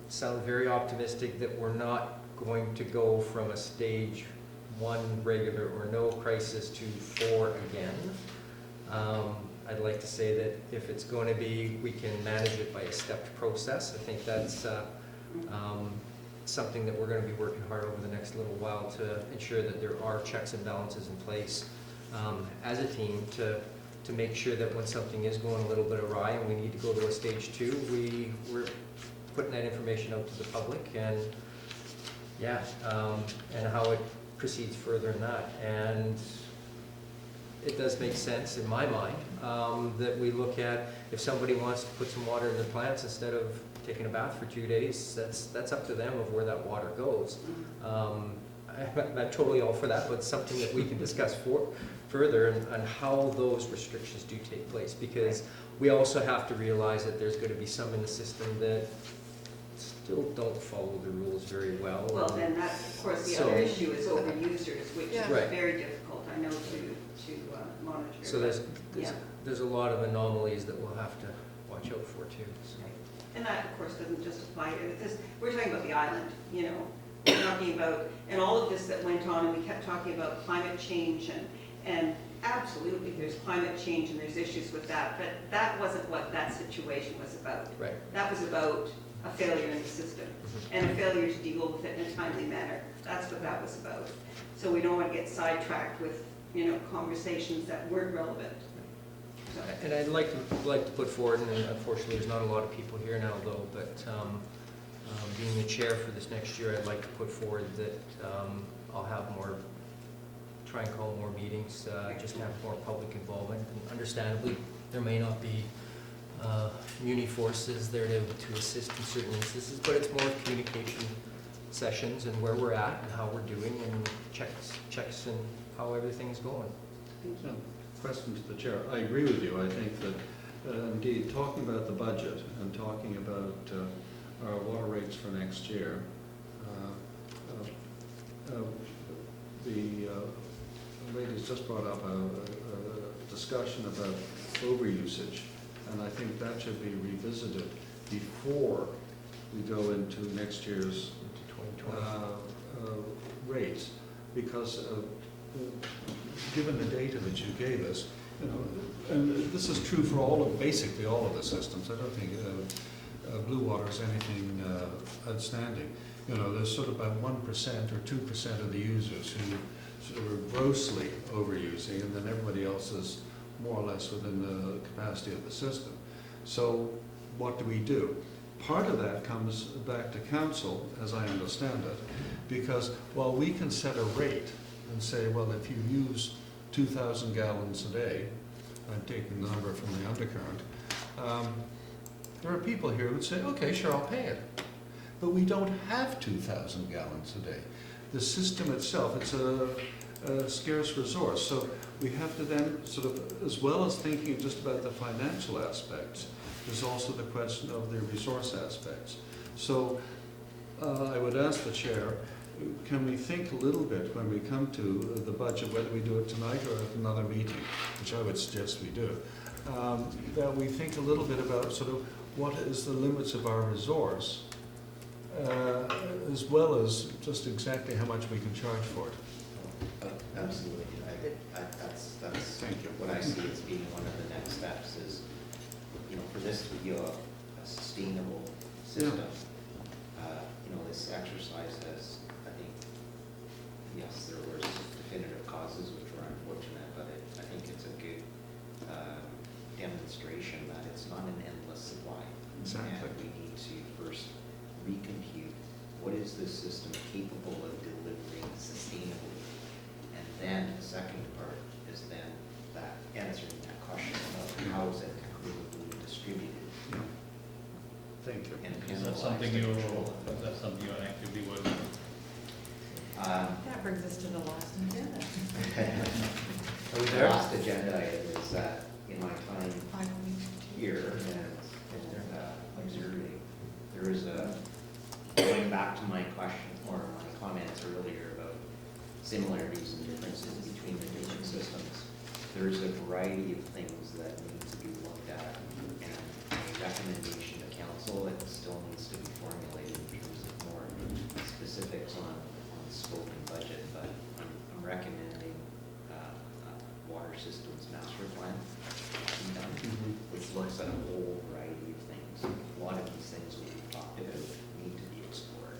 sound very optimistic that we're not going to go from a stage 1 regular or no crisis to 4 again. I'd like to say that if it's going to be, we can manage it by a stepped process. I think that's something that we're going to be working hard over the next little while to ensure that there are checks and balances in place as a team to make sure that when something is going a little bit awry and we need to go to a stage 2, we're putting that information out to the public and and how it proceeds further in that. And it does make sense in my mind that we look at, if somebody wants to put some water in their plants instead of taking a bath for 2 days, that's up to them of where that water goes. I'm totally all for that, but it's something that we can discuss further on how those restrictions do take place, because we also have to realize that there's going to be some in the system that still don't follow the rules very well. Well, then that's, of course, the other issue is overusers, which is Right. very difficult, I know, to monitor. So there's a lot of anomalies that we'll have to watch out for too. So. And that, of course, doesn't just apply to this. We're talking about the island, you know. We're talking about, and all of this that went on, and we kept talking about climate change, and absolutely, there's climate change and there's issues with that, but that wasn't what that situation was about. Right. That was about a failure in the system, and a failure to deal with it in a timely manner. That's what that was about. So we don't want to get sidetracked with, you know, conversations that weren't relevant. So. And I'd like to put forward, and unfortunately there's not a lot of people here now though, but being the chair for this next year, I'd like to put forward that I'll have try and call more meetings, just to have more public involvement. And understandably, there may not be muni forces there to assist in certain instances, but it's more communication sessions and where we're at and how we're doing and checks and how everything's going. Question to the chair. I agree with you. I think that indeed talking about the budget and talking about our water rates for next year, the ladies just brought up a discussion about overusage, and I think that should be revisited before we go into next year's rates, because given the data that you gave us, you know, and this is true for basically all of the systems. I don't think Bluewater is anything outstanding. You know, there's sort of about 1% or 2% of the users who sort of are grossly overusing, and then everybody else is more or less within the capacity of the system. So what do? Part of that comes back to council, as I understand it, because while we can set a rate and say, well, if you use 2,000 gallons a day, I'm taking the number from the undercurrent, there are people here who would say, okay, sure, I'll pay it. But we don't have 2,000 gallons a day. The system itself, it's a scarce resource. So we have to then sort of, as well as thinking just about the financial aspects, there's also the question of the resource aspects. So I would ask the chair, can we think a little bit when we come to the budget, whether we do it tonight or at another meeting, which I would suggest we do, that we think a little bit about sort of what is the limits of our resource, as well as just exactly how much we can charge for it. Absolutely. That's Thank you. what I see as being one of the next steps is, you know, for this to be a sustainable system. You know, this exercise has, I think, yes, there were definitive causes which were unfortunate, but I think it's a good demonstration that it's not an endless supply. Exactly. And we need to first recompute what is this system capable of delivering sustainably. And then the second part is then that answering that question of how is it equitably distributed Yeah. Thank you. and Is that penalized something and you're, controlled. is that something you're actively working on? That brings us to the last agenda. Are we The there? last agenda item is that in my time here and observing, there is going back to my question or my comments earlier about similarities and differences between the different systems, there's a variety of things that need to be looked at, and a recommendation to council, it still needs to be formulated in terms of more specifics on scope and budget, but I'm recommending water systems master plan be done, which looks at a whole variety of things. A lot of these things we've talked about need to be explored.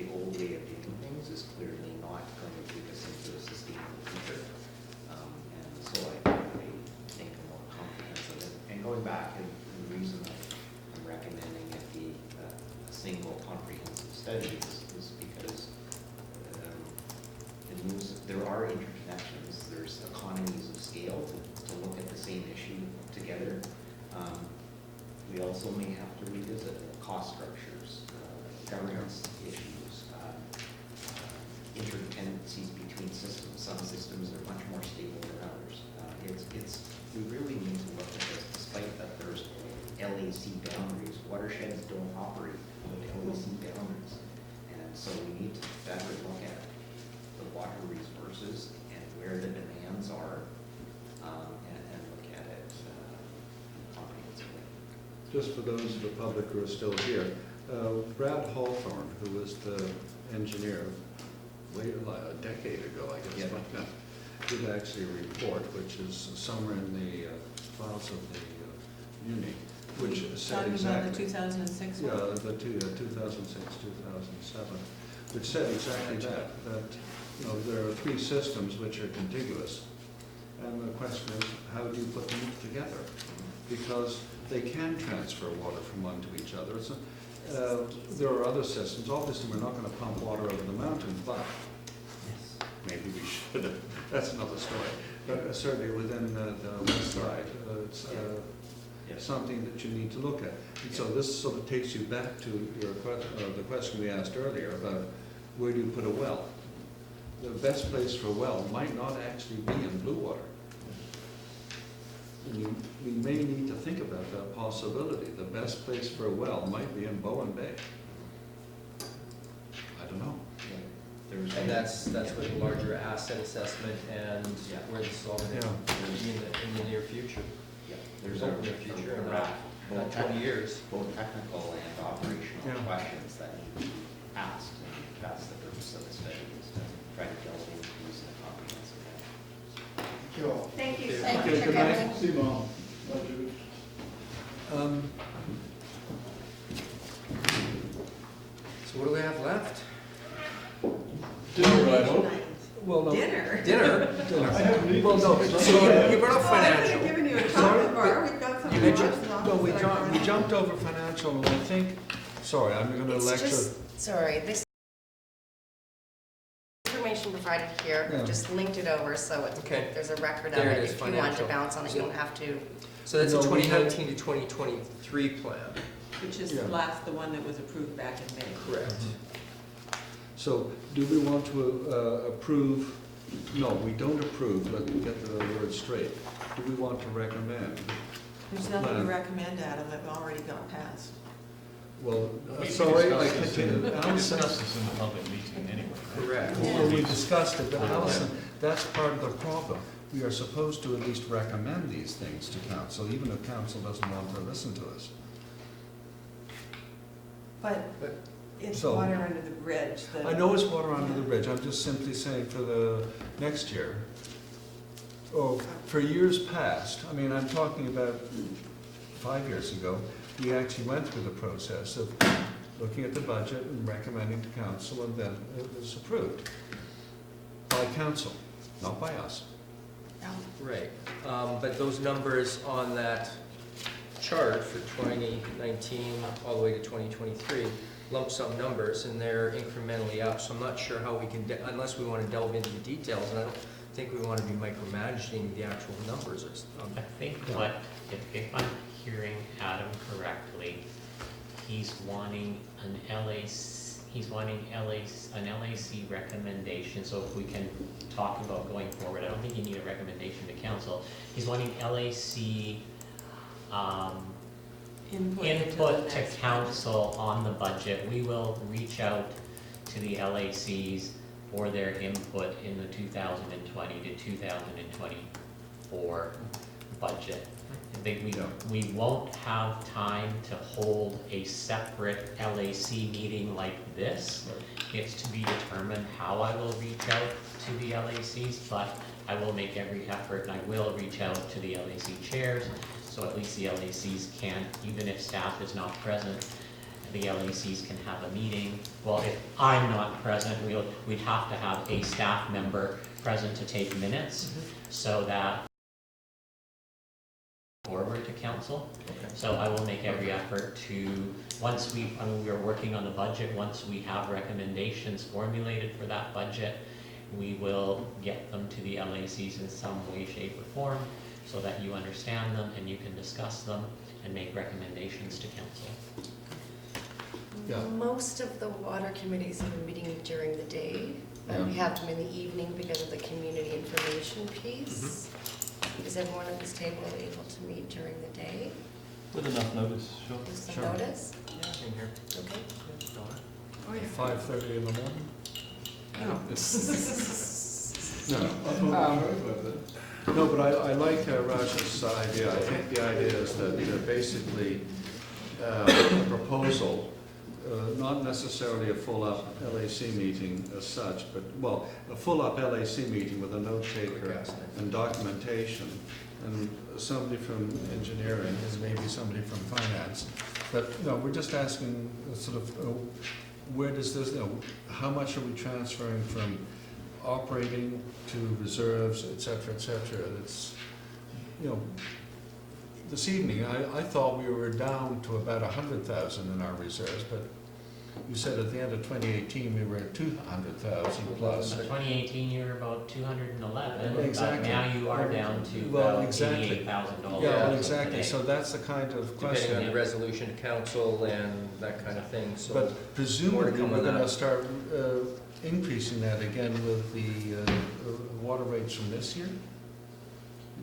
The old way of doing things is clearly not going to take us into a sustainable future. And so I think a more comprehensive, and going back, and the reason I'm recommending it be a single comprehensive study is because it moves, there are interconnections, there's economies of scale to look at the same issue together. We also may have to revisit cost structures, governance issues, interdependencies between systems. Some systems are much more stable than others. We really need to look at this, despite that there's LAC boundaries. Watersheds don't operate with LAC boundaries. And so we need to better look at the water resources and where the demands are, and look at it comprehensively. Just for those of the public who are still here, Brad Hawthorne, who was the engineer a decade ago, I guess, Yeah. did actually a report, which is somewhere in the files of the Muni, which said Talking exactly. about the 2006 one? Yeah, the 2006, 2007, which said exactly that, you know, there are three systems which are contiguous. And the question is, how do you put them together? Because they can transfer water from one to each other. There are other systems. Obviously, we're not going to pump water over the mountain, but maybe we should. That's another story. But certainly within the west side, it's something that you need to look at. And so this sort of takes you back to your the question we asked earlier about where do you put a well? The best place for a well might not actually be in Bluewater. We may need to think about that possibility. The best place for a well might be in Bowen Bay. I don't know. And that's with a larger asset assessment and where this is all going to be in the near future. Yeah, There's a near future and not 20 years. Both technical and operational Yeah. questions that need to be asked, and that's the purpose of the study, is to try to delve into these in a comprehensive manner. Sure. Thank you so Thank much. you for good night. coming. See, Mom. Budget. So what do we have left? Dinner, I hope. Well, no. Dinner? Dinner? I haven't eaten. Well, no, So you brought up Oh, I could have financial. given you a chocolate bar, we've got some. You in mentioned- Rob's office No, we that I brought we in. jumped over financial, and I think, sorry, I'm going to It's lecture. just, sorry, this information provided here, Yeah. just linked it over, so it's, Okay. there's a record of There it it. is, If you want to financial. bounce on it, you don't have to. So that's a No, we had- 2019 to 2023 plan. Which is Yeah. the one that was approved back in May. Correct. So do we want to approve? No, we don't approve. Let's get the word straight. Do we want to recommend? There's Plan. nothing to recommend, Adam, it already got passed. Well, We sorry, I discussed this in- continue. we Allison, discussed this in the public meeting anyway. right? Correct. well, we discussed it, but Allison, that's part of the problem. We are supposed to at least recommend these things to council, even if council doesn't want to listen to us. But But- it's So- water under the bridge, the. I know it's water under the bridge, I'm just simply saying for the next year, or for years past, I mean, I'm talking about 5 years ago, we actually went through the process of looking at the budget and recommending to council, and then it was approved by council, not by us. Right, but those numbers on that chart for 2019 all the way to 2023, lump sum numbers, and they're incrementally up, so I'm not sure how we can, unless we want to delve into the details, and I don't think we want to be micromanaging the actual numbers. I think what, if I'm hearing Adam correctly, he's wanting an LAC recommendation, so if we can talk about going forward, I don't think you need a recommendation to council. He's wanting LAC, Input into the input to next council on the budget. We will reach out to the LACs for their input in the 2020 to 2024 budget. I think we won't have time to hold a separate LAC meeting like this. It's to be determined how I will reach out to the LACs, but I will make every effort, and I will reach out to the LAC chairs, so at least the LACs can, even if staff is not present, the LACs can have a meeting. Well, if I'm not present, we'd have to have a staff member present to take minutes, so that forward to council. Okay. So I will make every effort to, once we are working on the budget, once we have recommendations formulated for that budget, we will get them to the LACs in some way, shape, or form, so that you understand them and you can discuss them and make recommendations to council. Yeah. Most of the water committees have been meeting during the day, but we have them in the evening because of the community information piece. Is everyone at this table able to meet during the day With enough notice, sure. with some Sure. notice? In here. Okay. Oh, yeah. 5:30 in the morning? No. No. I thought we heard about that. No, but I like Raj's idea. I think the idea is that basically a proposal, not necessarily a full-up LAC meeting as such, but, well, a full-up LAC meeting with a note taker and documentation, and somebody from engineering, and maybe somebody from finance. But, no, we're just asking sort of, where does this, how much are we transferring from operating to reserves, et cetera, et cetera. It's, this evening, I thought we were down to about 100,000 in our reserves, but you said at the end of 2018, we were at 200,000 plus. So 2018, you were about 211, Exactly. but now you are down to Well, about exactly. $88,000. Yeah, as of exactly, today. so that's the kind of Depending question. on the resolution to council and that kind of thing, so. But presumably, come we're on gonna that. start increasing that again with the water rates from this year?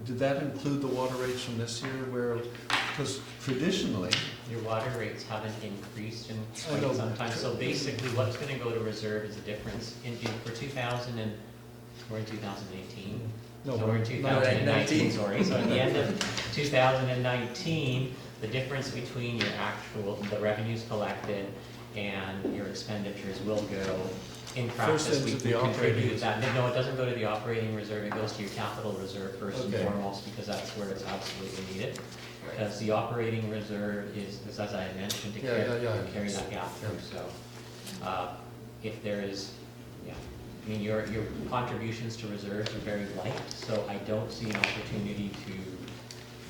Did that include the water rates from this year where, because traditionally, Your water rates haven't increased in I know. quite some time, so basically what's gonna go to reserve is a difference for 2000 we're in 2018. no, So we're in 2019, 19. sorry, so at the end of 2019, the difference between your the revenues collected and your expenditures will go, in First practice, into we the operating contribute that. No, it doesn't go to the operating reserve, it goes to your capital reserve first and Okay. foremost, because that's where it's absolutely needed. Because the operating reserve is, as I mentioned, to Yeah, carry that gap through, so, if there is, I mean, your contributions to reserves are very light, so I don't see an opportunity to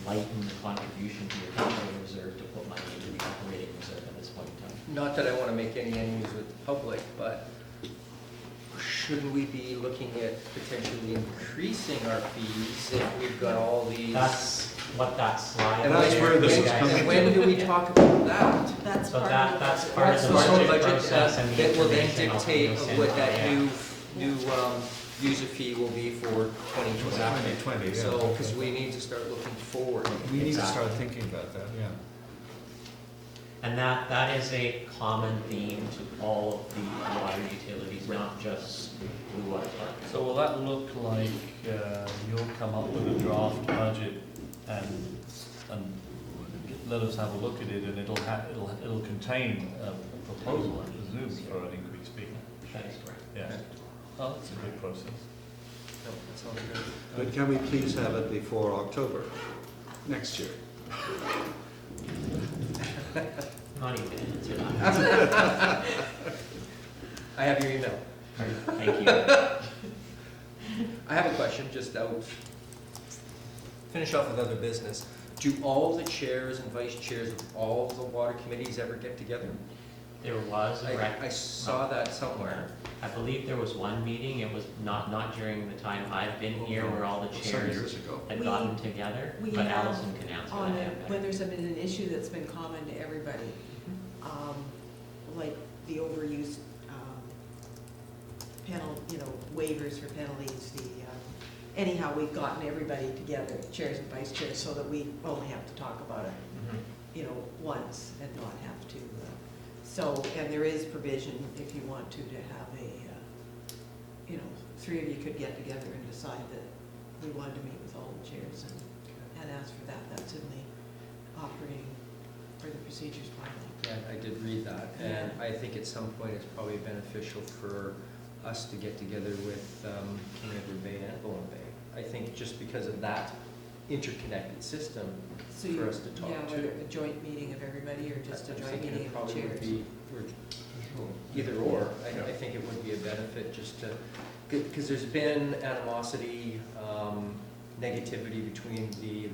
lighten the contribution to your capital reserve to put money into the operating reserve at this point in time. Not that I want to make any enemies with the public, but shouldn't we be looking at potentially increasing our fees if we've got all these? That's what that slide. And that's where this is coming And when do we talk about that? That's So part that's of part of That's the the whole budget process and the that will then information I'll dictate send what out, that yeah. new user fee will be for 2020. 2020, yeah. So, because we need to start looking forward. We need to Exactly. start thinking about that, yeah. And that is a common theme to all of the water utilities, not just Bluewater Park. So will that look like you'll come up with a draft budget and let us have a look at it, and it'll contain a proposal, I presume, for an increased fee? That is correct. Yeah. Well, it's a good process. No, that sounds good. But can we please have it before October next year? Not even gonna answer that. I have your email. Thank you. I have a question, just out, finish off with other business. Do all the chairs and vice chairs of all the water committees ever get together? There was a rec. I saw that somewhere. I believe there was one meeting, it was not during the time I've been here, where all the Some chairs years ago. had We- gotten together, we but have Allison can answer On that. a, when there's been an issue that's been common to everybody, like the overuse, waivers for penalties, anyhow, we've gotten everybody together, chairs and vice chairs, so that we only have to talk about it, once and not have to. So, and there is provision, if you want to have three of you could get together and decide that we wanted to meet with all the chairs and ask for that. That's in the operating, or the procedures bylaw. Yeah, I did read that, and I think at some point it's probably beneficial for us to get together with King Edward Bay and Bowen Bay. I think just because of that interconnected system, So for you, us to talk yeah, to. whether a joint meeting of everybody or just a I'm joint thinking meeting it of probably the would chairs. be, or either or. I think it would be a benefit just to, because there's been animosity, negativity between the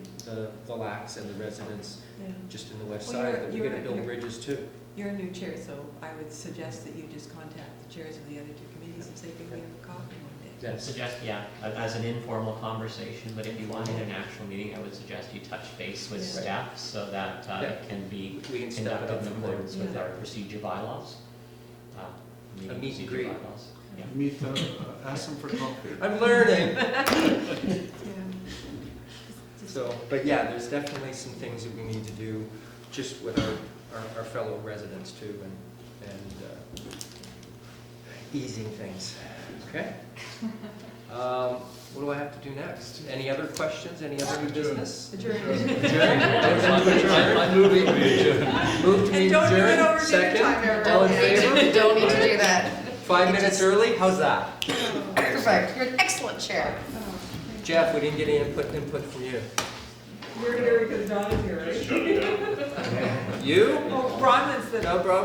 LACs and the residents Yeah. just in the west Well, side, you're- that we're you're- gonna build you're- bridges too. You're a new chair, so I would suggest that you just contact the chairs of the other two committees and say, can we have a coffee one day? I would suggest, as an informal conversation, but if you wanted an actual meeting, I would suggest you touch base with Yeah. staff so that it can be We can step it conducted up in from there. accordance with Yeah. our procedure bylaws. meet and procedure greet. bylaws. Yeah. Meet them, ask them for coffee. I'm learning. Yeah. So, but yeah, there's definitely some things that we need to do just with our fellow residents too, and easing things, okay? What do I have to do next? Any other questions, any other new business? Adjourn. Adjourn? I move it, we adjourn. Move to And don't do it adjourn, over dinner second, time, everyone. all in favor? You don't need to do that. 5 minutes early, how's that? Perfect, you're an excellent chair. Jeff, we didn't get any input from you. You're here because Donna's here, right? You? Oh, Bronwyn's the No, Broadway?